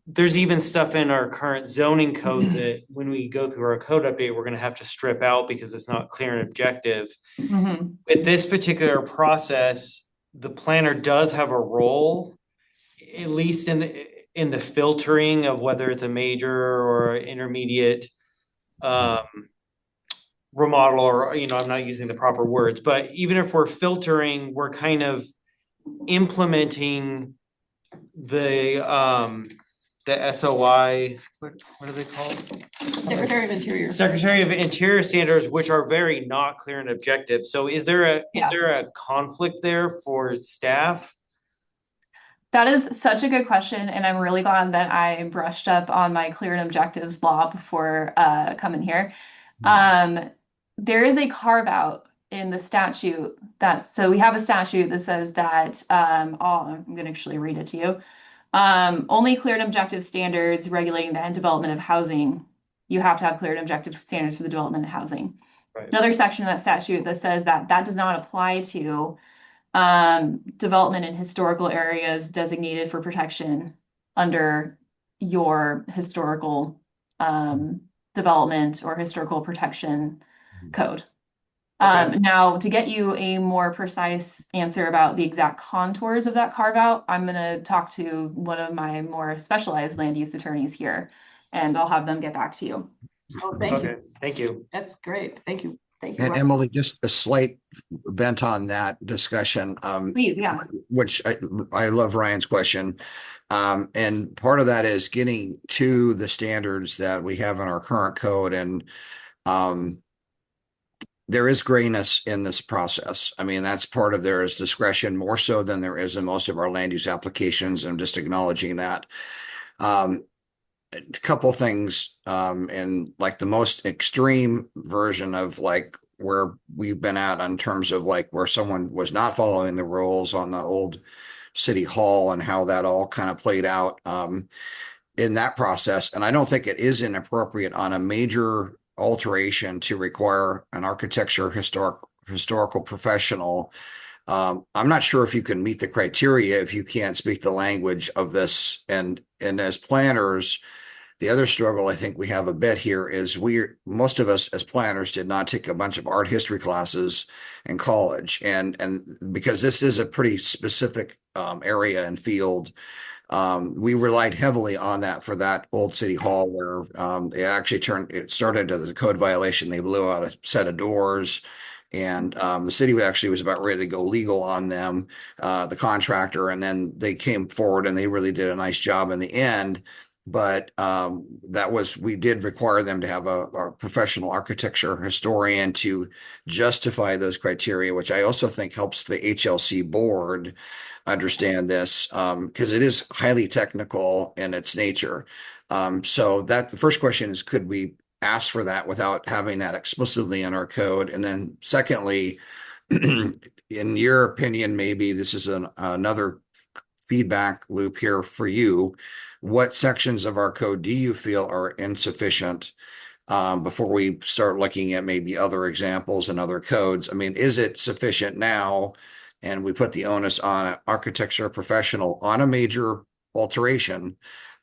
[SPEAKER 7] there's even stuff in our current zoning code that when we go through our code update, we're going to have to strip out because it's not clear and objective.
[SPEAKER 3] Mhm.
[SPEAKER 7] With this particular process, the planner does have a role, at least in the filtering of whether it's a major or intermediate remodel, or I'm not using the proper words, but even if we're filtering, we're kind of implementing the SOI, what are they called?
[SPEAKER 1] Secretary of Interior.
[SPEAKER 7] Secretary of Interior standards, which are very not clear and objective. So is there a conflict there for staff?
[SPEAKER 3] That is such a good question, and I'm really glad that I brushed up on my clear and objectives law before coming here. There is a carve out in the statute so we have a statute that says that I'm going to actually read it to you. Only clear and objective standards regulating the development of housing. You have to have clear and objective standards for the development of housing.
[SPEAKER 7] Right.
[SPEAKER 3] Another section of that statute that says that does not apply to development in historical areas designated for protection under your historical development or historical protection code.
[SPEAKER 7] Okay.
[SPEAKER 3] Now, to get you a more precise answer about the exact contours of that carve out, I'm going to talk to one of my more specialized land use attorneys here, and I'll have them get back to you.
[SPEAKER 1] Oh, thank you.
[SPEAKER 7] Thank you.
[SPEAKER 1] That's great. Thank you. Thank you.
[SPEAKER 9] And
[SPEAKER 1] Rob.
[SPEAKER 9] Emily, just a slight bent on that discussion.
[SPEAKER 3] Please, yeah.
[SPEAKER 9] Which I love Ryan's question. And part of that is getting to the standards that we have in our current code. And there is grayness in this process. I mean, that's part of there is discretion more so than there is in most of our land use applications. I'm just acknowledging that. A couple things, and like the most extreme version of like where we've been at in terms of like where someone was not following the rules on the old city hall and how that all kind of played out in that process. And I don't think it is inappropriate on a major alteration to require an historical professional. I'm not sure if you can meet the criteria if you can't speak the language of this. And as planners, the other struggle I think we have a bit here is most of us as planners did not take a bunch of art history classes in college. And because this is a pretty specific area and field, we relied heavily on that for that old city hall where it started as a code violation. They blew out a set of doors. And the city actually was about ready to go legal on them, the contractor, and then they came forward and they really did a nice job in the end. But we did require them to have a professional architecture historian to justify those criteria, which I also think helps the HLC board understand this, because it is highly technical in its nature. So that the first question is, could we ask for that without having that explicitly in our code? And then secondly, in your opinion, maybe this is another feedback loop here for you. What sections of our code do you feel are insufficient before we start looking at maybe other examples and other codes? I mean, is it sufficient now? And we put the onus on an architecture professional on a major alteration.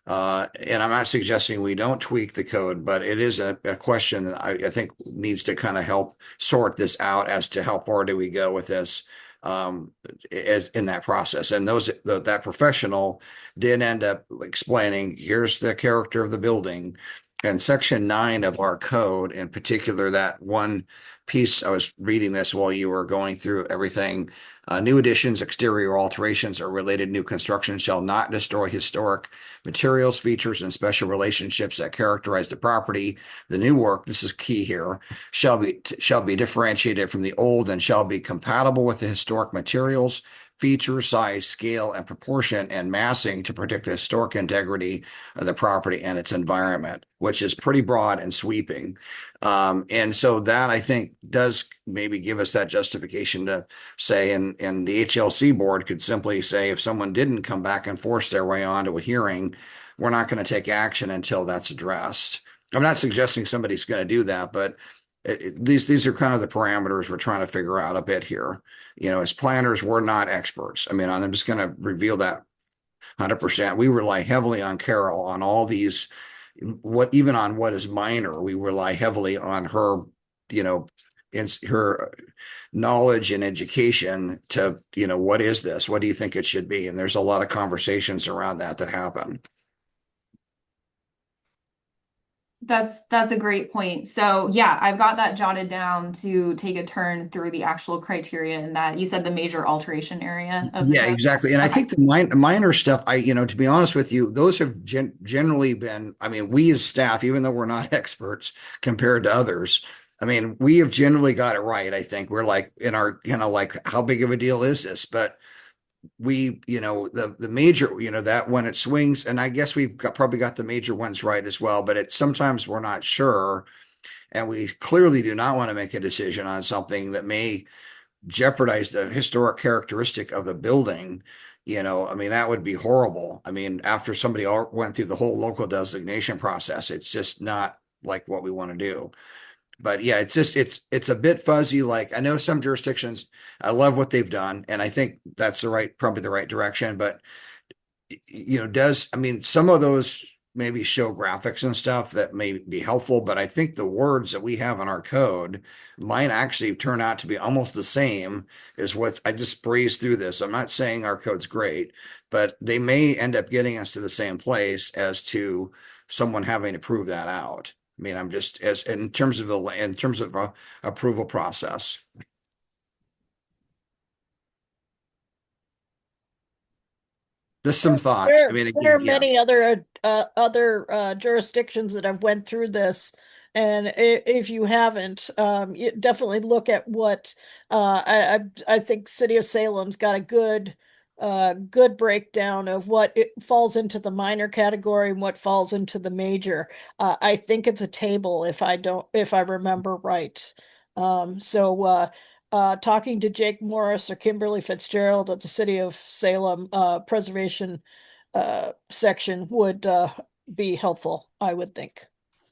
[SPEAKER 9] And I'm not suggesting we don't tweak the code, but it is a question that I think needs to kind of help sort this out as to how far do we go with this as in that process. And that professional did end up explaining, here's the character of the building. And section 9 of our code, in particular, that one piece, I was reading this while you were going through everything. New additions, exterior alterations, or related new construction shall not destroy historic materials, features, and special relationships that characterize the property. The new work, this is key here, shall be differentiated from the old and shall be compatible with the historic materials, feature, size, scale, and proportion and massing to protect the historic integrity of the property and its environment, which is pretty broad and sweeping. And so that, I think, does maybe give us that justification to say, and the HLC board could simply say, if someone didn't come back and force their way onto a hearing, we're not going to take action until that's addressed. I'm not suggesting somebody's going to do that, but these are kind of the parameters we're trying to figure out a bit here. You know, as planners, we're not experts. I mean, I'm just going to reveal that 100%. We rely heavily on Carol on all these, even on what is minor, we rely heavily on her, you know, her knowledge and education to, you know, what is this? What do you think it should be? And there's a lot of conversations around that happen.
[SPEAKER 3] That's a great point. So yeah, I've got that jotted down to take a turn through the actual criteria, and that you said the major alteration area of the
[SPEAKER 9] Yeah,
[SPEAKER 3] code.
[SPEAKER 9] exactly. And I think the minor stuff, to be honest with you, those have generally been, I mean, we as staff, even though we're not experts compared to others, I mean, we have generally got it right. I think we're like in our kind of like, how big of a deal is this? But we, the major, that when it swings, and I guess we've probably got the major ones right as well, but sometimes we're not sure. And we clearly do not want to make a decision on something that may jeopardize the historic characteristic of the building. I mean, that would be horrible. I mean, after somebody went through the whole local designation process, it's just not like what we want to do. But yeah, it's a bit fuzzy. Like, I know some jurisdictions, I love what they've done, and I think that's probably the right direction. But some of those maybe show graphics and stuff that may be helpful, but I think the words that we have in our code might actually turn out to be almost the same as what I just breezed through this. I'm not saying our code's great, but they may end up getting us to the same place as to someone having to prove that out. I mean, I'm just in terms of approval process. Just some thoughts. I mean,
[SPEAKER 8] there are
[SPEAKER 9] again, yeah.
[SPEAKER 8] many other jurisdictions that have went through this, and if you haven't, you definitely look at what I think City of Salem's got a good breakdown of what it falls into the minor category and what falls into the major. I think it's a table if I remember right. Talking to Jake Morris or Kimberly Fitzgerald at the City of Salem preservation section would be helpful, I would think.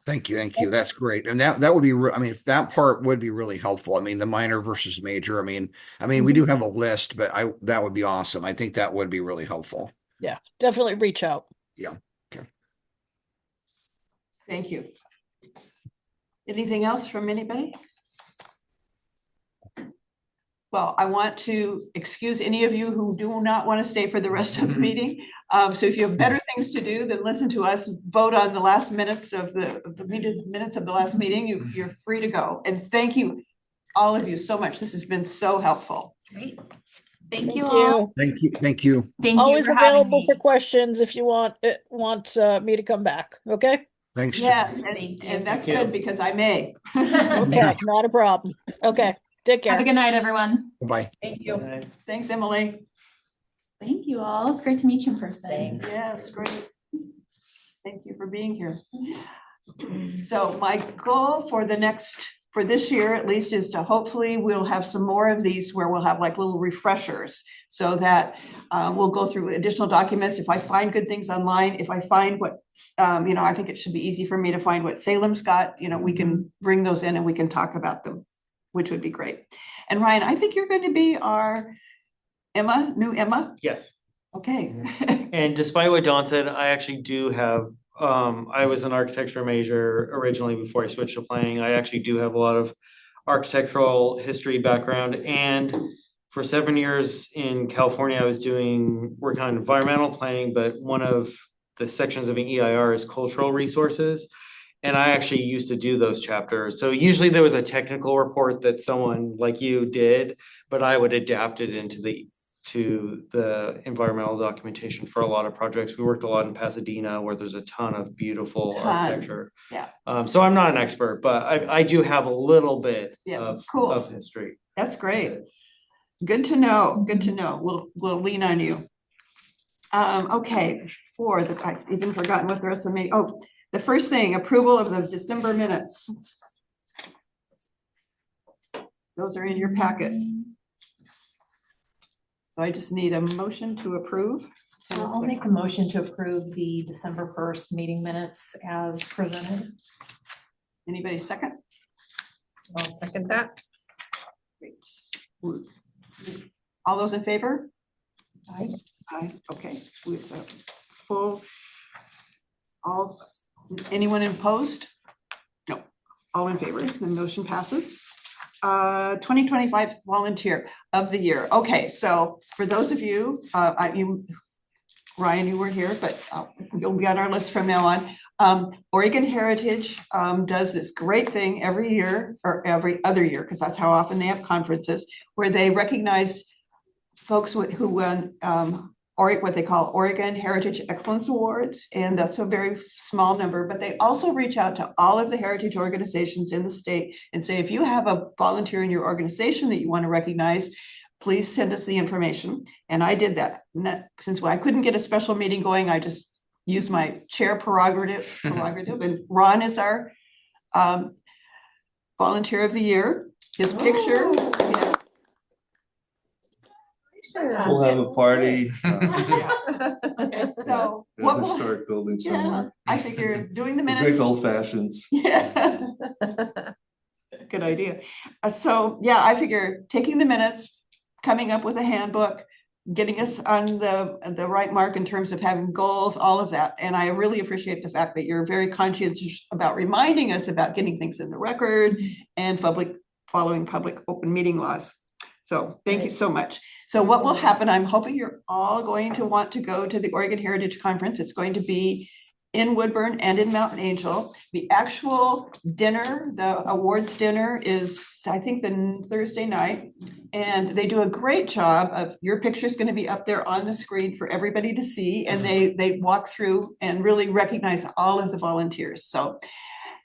[SPEAKER 9] Thank you. That's great. And that would be, if that part would be really helpful. I mean, the minor versus major. I mean, we do have a list, but that would be awesome. I think that would be really helpful.
[SPEAKER 8] Yeah, definitely reach out.
[SPEAKER 9] Yeah. Okay.
[SPEAKER 1] Thank you. Anything else from anybody? Well, I want to excuse any of you who do not want to stay for the rest of the meeting. So if you have better things to do than listen to us vote on the last minutes of the minutes of the last meeting, you're free to go. And thank you, all of you, so much. This has been so helpful.
[SPEAKER 6] Great.
[SPEAKER 3] Thank you all.
[SPEAKER 9] Thank you. Thank you.
[SPEAKER 3] Thank you
[SPEAKER 8] Always
[SPEAKER 3] for having
[SPEAKER 8] available for
[SPEAKER 3] me.
[SPEAKER 8] questions if you want me to come back. Okay?
[SPEAKER 9] Thanks.
[SPEAKER 1] Yes,
[SPEAKER 3] Thank you.
[SPEAKER 1] and that's
[SPEAKER 7] Thank you.
[SPEAKER 1] good because I may.
[SPEAKER 8] Okay, not a problem. Okay, take
[SPEAKER 3] Have a
[SPEAKER 8] care.
[SPEAKER 3] good night, everyone.
[SPEAKER 9] Bye.
[SPEAKER 3] Thank you.
[SPEAKER 1] Thanks, Emily.
[SPEAKER 3] Thank you all. It's great to meet you in person.
[SPEAKER 1] Yes, great. Thank you for being here. So my goal for this year at least, is to hopefully we'll have some more of these where we'll have like little refreshers so that we'll go through additional documents. If I find good things online, if I find what, I think it should be easy for me to find what Salem's got, we can bring those in and we can talk about them, which would be great. And Ryan, I think you're going to be our new Emma.
[SPEAKER 7] Yes.
[SPEAKER 1] Okay.
[SPEAKER 7] And despite what Dawn said, I actually do have, I was an architecture major originally before I switched to planning. I actually do have a lot of architectural history background. And for 7 years in California, I was working on environmental planning, but one of the sections of an EIR is cultural resources. And I actually used to do those chapters. So usually there was a technical report that someone like you did, but I would adapt it into the environmental documentation for a lot of projects. We worked a lot in Pasadena where there's a ton of beautiful architecture.
[SPEAKER 1] Yeah.
[SPEAKER 7] So I'm not an expert, but I do have a little bit
[SPEAKER 1] Yeah, cool.
[SPEAKER 7] of history.
[SPEAKER 1] That's great. Good to know. Good to know. We'll lean on you. Okay, I've even forgotten what the rest of me. Oh, the first thing, approval of the December minutes. Those are in your packet. So I just need a motion to approve.
[SPEAKER 6] I'll make a motion to approve the December 1st meeting minutes as presented.
[SPEAKER 1] Anybody second?
[SPEAKER 2] I'll second that.
[SPEAKER 1] Great. All those in favor?
[SPEAKER 6] Aye.
[SPEAKER 1] Aye, okay. With anyone opposed? No, all in favor, the motion passes. 2025 volunteer of the year. Okay, so for those of you, Ryan, you were here, but you'll be on our list from now on. Oregon Heritage does this great thing every year or every other year, because that's how often they have conferences, where they recognize folks who won what they call Oregon Heritage Excellence Awards, and that's a very small number, but they also reach out to all of the heritage organizations in the state and say, if you have a volunteer in your organization that you want to recognize, please send us the information. And I did that. Since I couldn't get a special meeting going, I just used my chair prerogative, and Ron is our volunteer of the year. His picture. Yeah.
[SPEAKER 5] We'll have a party.
[SPEAKER 1] So
[SPEAKER 5] in
[SPEAKER 1] what
[SPEAKER 5] a
[SPEAKER 1] will,
[SPEAKER 5] historic building somewhere.
[SPEAKER 1] I figure doing the
[SPEAKER 5] Drink
[SPEAKER 1] minutes.
[SPEAKER 5] old fashions.
[SPEAKER 1] Yeah. Good idea. So yeah, I figure taking the minutes, coming up with a handbook, getting us on the right mark in terms of having goals, all of that. And I really appreciate the fact that you're very conscientious about reminding us about getting things in the record and following public open meeting laws. So thank you so much. So what will happen, I'm hoping you're all going to want to go to the Oregon Heritage Conference. It's going to be in Woodburn and in Mountain Angel. The actual dinner, the awards dinner is, I think, the Thursday night. And they do a great job of, your picture's going to be up there on the screen for everybody to see. And they walk through and really recognize all of the volunteers. So,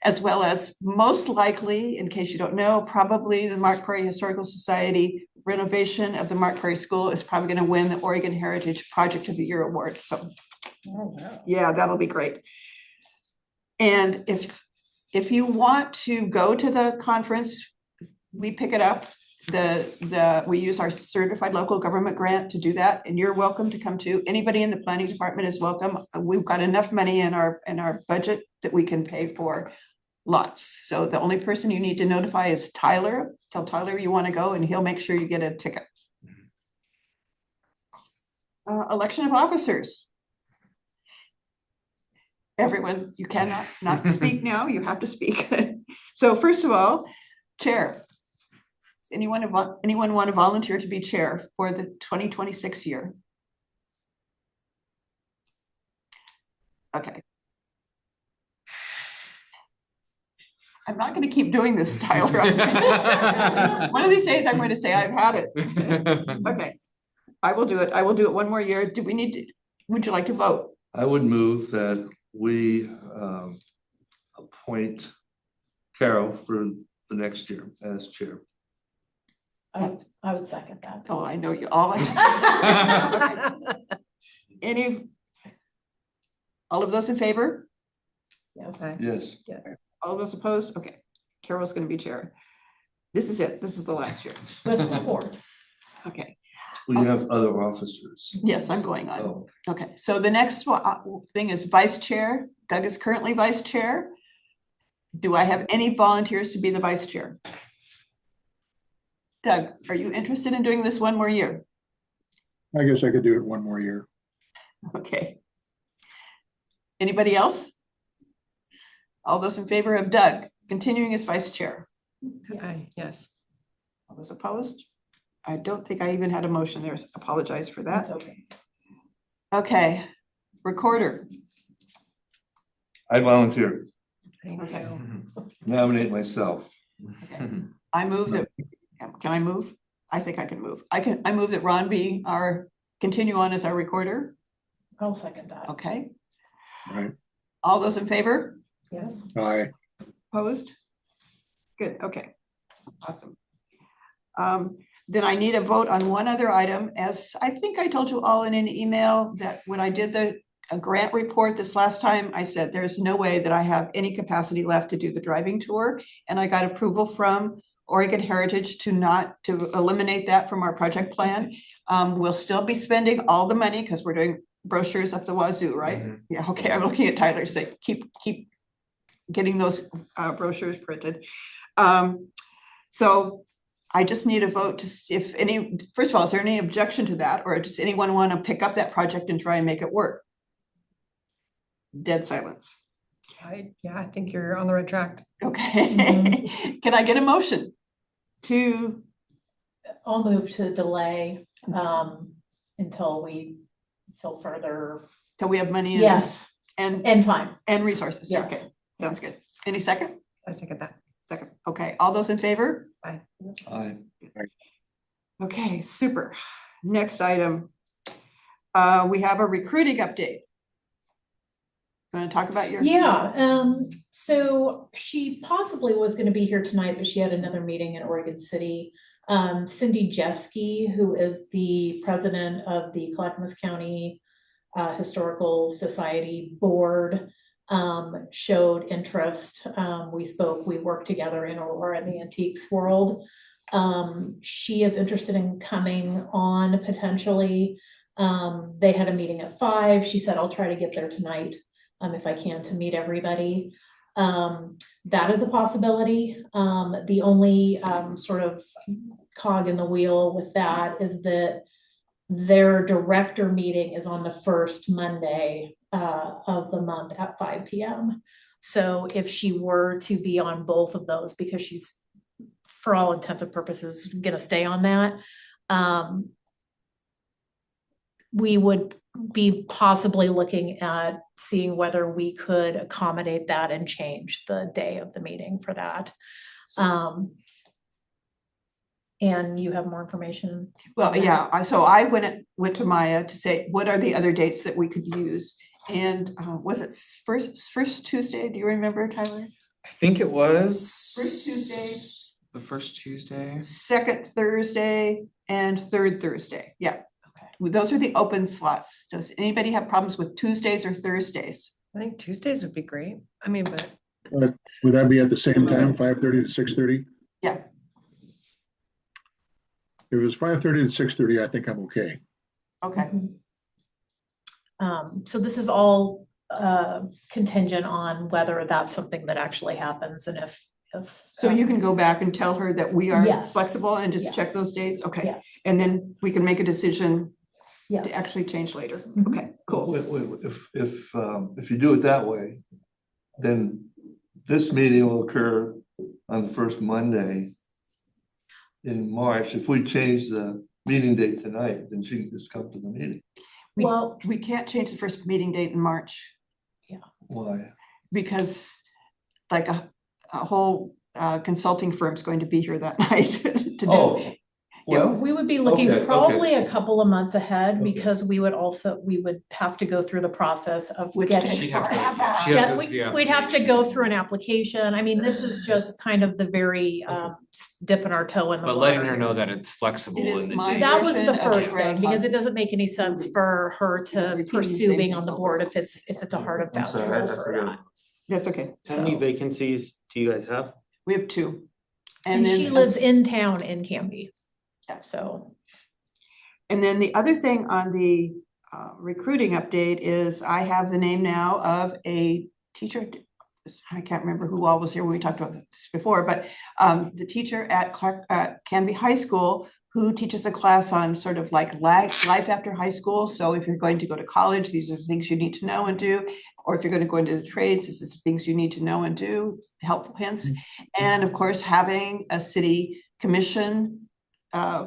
[SPEAKER 1] as well as most likely, in case you don't know, probably the Mark Prairie Historical Society renovation of the Mark Prairie School is probably going to win the Oregon Heritage Project of the Year award. So yeah, that'll be great. And if you want to go to the conference, we pick it up. We use our certified local government grant to do that, and you're welcome to come too. Anybody in the planning department is welcome. We've got enough money in our budget that we can pay for lots. So the only person you need to notify is Tyler. Tell Tyler you want to go and he'll make sure you get a ticket. Election of officers. Everyone, you cannot not speak now. You have to speak. So first of all, chair. Does anyone want to volunteer to be chair for the 2026 year? Okay. I'm not going to keep doing this, Tyler. One of these days I'm going to say I've had it. Okay. I will do it. I will do it one more year. Do we need to, would you like to vote?
[SPEAKER 5] I would move that we appoint Carol for the next year as chair.
[SPEAKER 6] I would second that.
[SPEAKER 1] Oh, I know you all. Any? All of those in favor?
[SPEAKER 6] Yes.
[SPEAKER 5] Yes.
[SPEAKER 1] All of those opposed? Okay, Carol's gonna be chair. This is it. This is the last year.
[SPEAKER 6] With support.
[SPEAKER 1] Okay,
[SPEAKER 5] We have other officers.
[SPEAKER 1] yes, I'm going on.
[SPEAKER 5] Oh,
[SPEAKER 1] Okay, so the next thing is vice chair. Doug is currently vice chair. Do I have any volunteers to be the vice chair? Doug, are you interested in doing this one more year?
[SPEAKER 10] I guess I could do it one more year.
[SPEAKER 1] Okay. Anybody else? All those in favor of Doug continuing as vice chair?
[SPEAKER 2] Yes.
[SPEAKER 1] All those opposed? I don't think I even had a motion there. Apologize for that.
[SPEAKER 6] That's okay.
[SPEAKER 1] Okay, recorder.
[SPEAKER 5] I volunteer,
[SPEAKER 1] Okay,
[SPEAKER 5] nominate myself.
[SPEAKER 1] okay. I move that, can I move? I think I can move. I move that Ron be continue on as our recorder.
[SPEAKER 6] I'll second that.
[SPEAKER 1] Okay.
[SPEAKER 10] Right.
[SPEAKER 1] All those in favor?
[SPEAKER 6] Yes.
[SPEAKER 10] Aye.
[SPEAKER 1] Opposed? Good, okay. Awesome. Then I need a vote on one other item. As I think I told you all in an email that when I did the grant report this last time, I said there's no way that I have any capacity left to do the driving tour. And I got approval from Oregon Heritage to eliminate that from our project plan. We'll still be spending all the money because we're doing brochures up the wazoo, right?
[SPEAKER 4] Mhm.
[SPEAKER 1] Yeah, okay, I'm looking at Tyler saying, keep getting those brochures printed. So I just need a vote to see if first of all, is there any objection to that? Or does anyone want to pick up that project and try and make it work? Dead silence.
[SPEAKER 2] I think you're on the right track.
[SPEAKER 1] Okay. Can I get a motion to,
[SPEAKER 6] I'll move to delay until further,
[SPEAKER 1] till we have money?
[SPEAKER 6] yes,
[SPEAKER 1] And
[SPEAKER 6] and time.
[SPEAKER 1] resources.
[SPEAKER 6] Yes.
[SPEAKER 1] Okay, sounds good. Any second?
[SPEAKER 2] I second that.
[SPEAKER 1] Second. Okay, all those in favor?
[SPEAKER 5] Aye.
[SPEAKER 1] Okay, super. Next item. We have a recruiting update. Want to talk about your?
[SPEAKER 6] Yeah, so she possibly was gonna be here tonight, but she had another meeting in Oregon City. Cindy Jeske, who is the president of the Clackamas County Historical Society Board, showed interest. We worked together in Aurora in the antiques world. She is interested in coming on potentially. They had a meeting at 5. She said, I'll try to get there tonight, if I can, to meet everybody. That is a possibility. The only sort of cog in the wheel with that is that their director meeting is on the first Monday of the month at 5 p.m. So if she were to be on both of those, because she's, for all intents and purposes, gonna stay on that, we would be possibly looking at seeing whether we could accommodate that and change the day of the meeting for that. And you have more information?
[SPEAKER 1] Well, yeah, so I went to Maya to say, what are the other dates that we could use? And was it first Tuesday? Do you remember, Tyler?
[SPEAKER 4] I think it was.
[SPEAKER 1] First Tuesday.
[SPEAKER 4] The first Tuesday.
[SPEAKER 1] Second Thursday and third Thursday. Yeah. Okay. Those are the open slots. Does anybody have problems with Tuesdays or Thursdays?
[SPEAKER 2] I think Tuesdays would be great. I mean, but
[SPEAKER 10] Would that be at the same time, 5:30 to 6:30?
[SPEAKER 1] Yeah.
[SPEAKER 10] If it was 5:30 to 6:30, I think I'm okay.
[SPEAKER 1] Okay.
[SPEAKER 6] So this is all contingent on whether that's something that actually happens, and if.
[SPEAKER 1] So you can go back and tell her that we are
[SPEAKER 6] Yes.
[SPEAKER 1] flexible and just check
[SPEAKER 6] Yes.
[SPEAKER 1] those dates? Okay.
[SPEAKER 6] Yes,
[SPEAKER 1] And then we can make a decision
[SPEAKER 6] yes.
[SPEAKER 1] to actually change later.
[SPEAKER 6] Mhm.
[SPEAKER 1] Okay, cool.
[SPEAKER 5] Wait, if you do it that way, then this meeting will occur on the first Monday in March. If we change the meeting date tonight, then she can just come to the meeting.
[SPEAKER 6] Well,
[SPEAKER 1] We can't change the first meeting date in March
[SPEAKER 5] Why?
[SPEAKER 1] because like a whole consulting firm's going to be here that night to do.
[SPEAKER 5] Oh, Well,
[SPEAKER 6] We would be looking
[SPEAKER 5] okay, okay.
[SPEAKER 6] probably a couple of months ahead
[SPEAKER 5] Okay.
[SPEAKER 6] because we would have to go through the process of
[SPEAKER 1] Which
[SPEAKER 6] getting.
[SPEAKER 1] takes
[SPEAKER 4] She'd have to-
[SPEAKER 1] forever.
[SPEAKER 4] she'd have
[SPEAKER 6] Yeah,
[SPEAKER 4] to go through the
[SPEAKER 6] we'd have to
[SPEAKER 4] application.
[SPEAKER 6] go through an application. I mean, this is just kind of the very dipping our toe in the
[SPEAKER 4] But
[SPEAKER 6] water.
[SPEAKER 4] letting her know that it's flexible
[SPEAKER 1] It is
[SPEAKER 4] in the
[SPEAKER 1] my
[SPEAKER 4] day.
[SPEAKER 6] That was
[SPEAKER 1] version
[SPEAKER 6] the
[SPEAKER 1] of
[SPEAKER 6] first
[SPEAKER 1] the Red
[SPEAKER 6] thing, because
[SPEAKER 1] Hot
[SPEAKER 6] it doesn't make any sense
[SPEAKER 1] movie.
[SPEAKER 6] for her to
[SPEAKER 1] Repeating the
[SPEAKER 6] pursue
[SPEAKER 1] same
[SPEAKER 6] being
[SPEAKER 1] thing
[SPEAKER 6] on the
[SPEAKER 1] over
[SPEAKER 6] board
[SPEAKER 1] and
[SPEAKER 6] if it's a hard and
[SPEAKER 5] I'm
[SPEAKER 6] fast
[SPEAKER 5] sorry, I
[SPEAKER 6] rule for
[SPEAKER 5] forgot.
[SPEAKER 6] that.
[SPEAKER 1] That's okay.
[SPEAKER 7] How many
[SPEAKER 6] So-
[SPEAKER 7] vacancies do you guys have?
[SPEAKER 1] We have 2.
[SPEAKER 6] And
[SPEAKER 1] then
[SPEAKER 6] she
[SPEAKER 1] as-
[SPEAKER 6] lives in town in Canby.
[SPEAKER 1] Yeah.
[SPEAKER 6] So,
[SPEAKER 1] And then the other thing on the recruiting update is I have the name now of a teacher. I can't remember who all was here when we talked about this before, but the teacher at Canby High School who teaches a class on sort of like life after high school. So if you're going to go to college, these are the things you need to know and do. Or if you're going to go into the trades, this is the things you need to know and do, helpful hints. And of course, having a city commission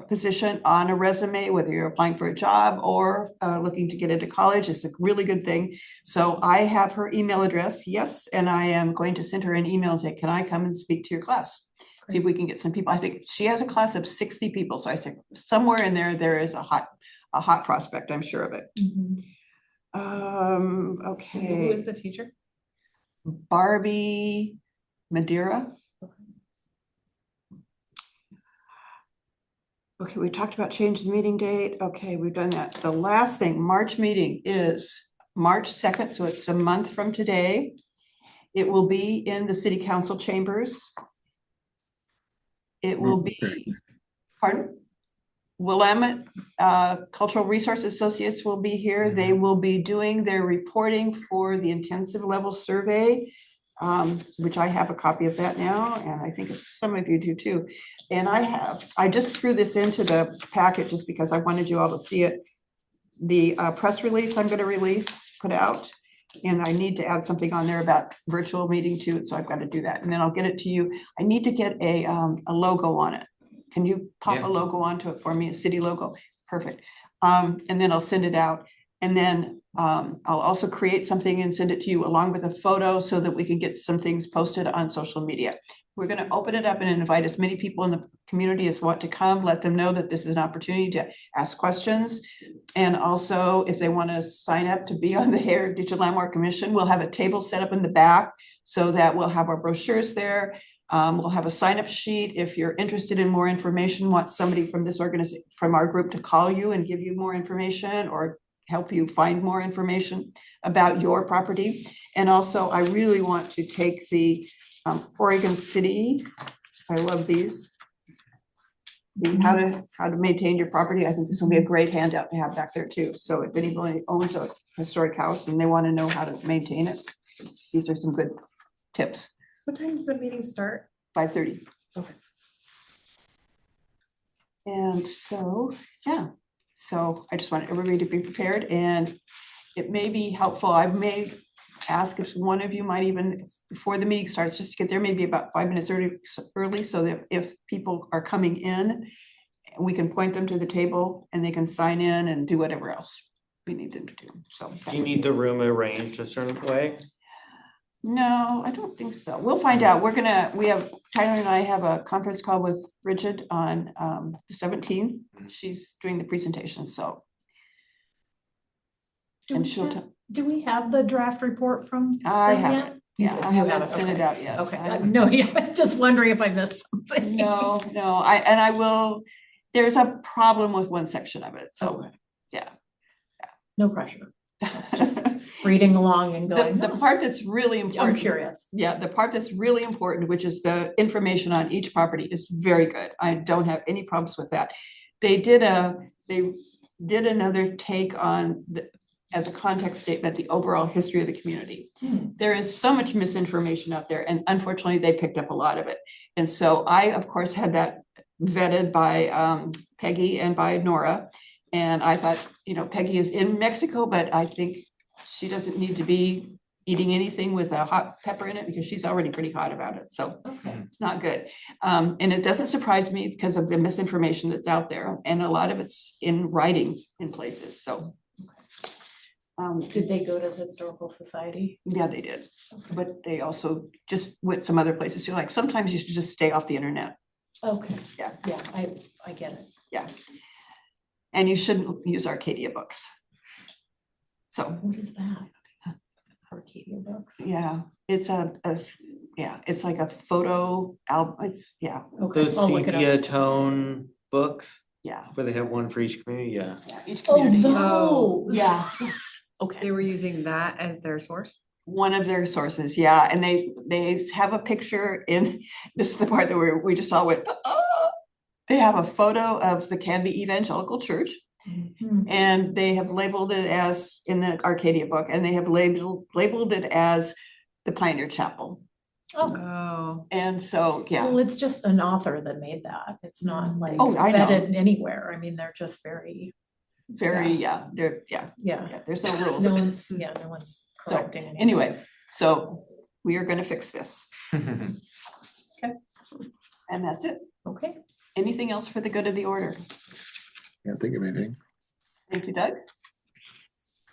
[SPEAKER 1] position on a resume, whether you're applying for a job or looking to get into college, is a really good thing. So I have her email address, yes, and I am going to send her an email and say, can I come and speak to your class? See if we can get some people. I think she has a class of 60 people. So I said, somewhere in there is a hot prospect, I'm sure of it. Okay.
[SPEAKER 2] Who is the teacher?
[SPEAKER 1] Barbie Madeira. Okay, we talked about changing the meeting date. Okay, we've done that. The last thing, March meeting is March 2nd, so it's a month from today. It will be in the city council chambers. It will be, pardon? Willamette Cultural Resource Associates will be here. They will be doing their reporting for the intensive level survey, which I have a copy of that now, and I think some of you do too. And I just threw this into the packet just because I wanted you all to see it. The press release I'm gonna put out, and I need to add something on there about virtual meeting too, so I've got to do that, and then I'll get it to you. I need to get a logo on it. Can you pop
[SPEAKER 4] Yeah.
[SPEAKER 1] a logo onto it for me, a city logo? Perfect. And then I'll send it out. And then I'll also create something and send it to you along with a photo so that we can get some things posted on social media. We're going to open it up and invite as many people in the community as want to come, let them know that this is an opportunity to ask questions. And also, if they want to sign up to be on the Heritage and Landmark Commission, we'll have a table set up in the back so that we'll have our brochures there. We'll have a sign-up sheet. If you're interested in more information, want somebody from this organization, from our group to call you and give you more information or help you find more information about your property. And also, I really want to take the Oregon City, I love these. The how to maintain your property. I think this will be a great handout to have back there too. So if anybody owns a historic house and they want to know how to maintain it, these are some good tips.
[SPEAKER 2] What time does the meeting start?
[SPEAKER 1] 5:30.
[SPEAKER 2] Okay.
[SPEAKER 1] And so, yeah, so I just want everybody to be prepared, and it may be helpful. I may ask if one of you might even, before the meeting starts, just to get there maybe about 5 minutes early, so that if people are coming in, we can point them to the table and they can sign in and do whatever else we need them to do. So.
[SPEAKER 7] Do you need the room arranged a certain way?
[SPEAKER 1] No, I don't think so. We'll find out. Tyler and I have a conference call with Bridget on the 17th. She's doing the presentation, so. And she'll,
[SPEAKER 6] Do we have the draft report from?
[SPEAKER 1] I
[SPEAKER 6] them
[SPEAKER 1] have
[SPEAKER 6] yet?
[SPEAKER 1] it. Yeah, I
[SPEAKER 6] You have
[SPEAKER 1] haven't
[SPEAKER 6] it,
[SPEAKER 1] sent it
[SPEAKER 6] okay.
[SPEAKER 1] out yet.
[SPEAKER 6] Okay, no, yeah, just wondering if I missed something.
[SPEAKER 1] No, I will, there's a problem with one section of it, so.
[SPEAKER 6] Okay.
[SPEAKER 1] Yeah.
[SPEAKER 6] No pressure. Just reading along and going.
[SPEAKER 1] The part that's really
[SPEAKER 6] I'm
[SPEAKER 1] important.
[SPEAKER 6] curious.
[SPEAKER 1] Yeah, the part that's really important, which is the information on each property, is very good. I don't have any problems with that. They did another take on as a context statement, the overall history of the community. There is so much misinformation out there, and unfortunately they picked up a lot of it. And so I, of course, had that vetted by Peggy and by Nora. And I thought, Peggy is in Mexico, but I think she doesn't need to be eating anything with a hot pepper in it because she's already pretty hot about it. So it's not good. And it doesn't surprise me because of the misinformation that's out there. And a lot of it's in writing in places. So.
[SPEAKER 6] Did they go to the Historical Society?
[SPEAKER 1] Yeah, they did. But they also just went some other places. You're like, sometimes you should just stay off the internet.
[SPEAKER 6] Okay.
[SPEAKER 1] Yeah.
[SPEAKER 6] Yeah, I get it.
[SPEAKER 1] yeah. And you shouldn't use Arcadia books. So,
[SPEAKER 6] What is that? Arcadia books.
[SPEAKER 1] yeah, it's it's like a photo album, it's, yeah,
[SPEAKER 6] Okay,
[SPEAKER 7] Those
[SPEAKER 6] I'll look it up.
[SPEAKER 7] sepia tone books,
[SPEAKER 1] yeah.
[SPEAKER 7] where they have one for each community, yeah.
[SPEAKER 1] Yeah, each
[SPEAKER 6] Oh,
[SPEAKER 1] community,
[SPEAKER 6] those.
[SPEAKER 1] yeah,
[SPEAKER 6] Okay.
[SPEAKER 2] They were using that as their source?
[SPEAKER 1] one of their sources, yeah, and they have a picture in, this is the part that we just saw with, they have a photo of the Canby Evangelical Church,
[SPEAKER 6] Mhm.
[SPEAKER 1] and they have labeled it as, in the Arcadia book, and they have labeled it as the Pioneer Chapel.
[SPEAKER 6] Oh,
[SPEAKER 2] Oh.
[SPEAKER 1] And so, yeah,
[SPEAKER 6] well, it's just an author that made that. It's not like
[SPEAKER 1] Oh, I know.
[SPEAKER 6] vetted anywhere. I mean, they're just very,
[SPEAKER 1] very, yeah,
[SPEAKER 6] yeah.
[SPEAKER 1] there's no rules.
[SPEAKER 6] No one's
[SPEAKER 1] So,
[SPEAKER 6] correcting anything.
[SPEAKER 1] anyway, so we are gonna fix this, and that's it.
[SPEAKER 6] Okay.
[SPEAKER 1] Anything else for the good of the order?
[SPEAKER 10] Can't think of anything.
[SPEAKER 1] Thank you, Doug.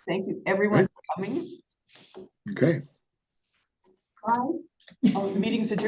[SPEAKER 1] Thank you, everyone, for coming.
[SPEAKER 10] Okay.
[SPEAKER 1] Bye. Oh, the meeting's adjourned.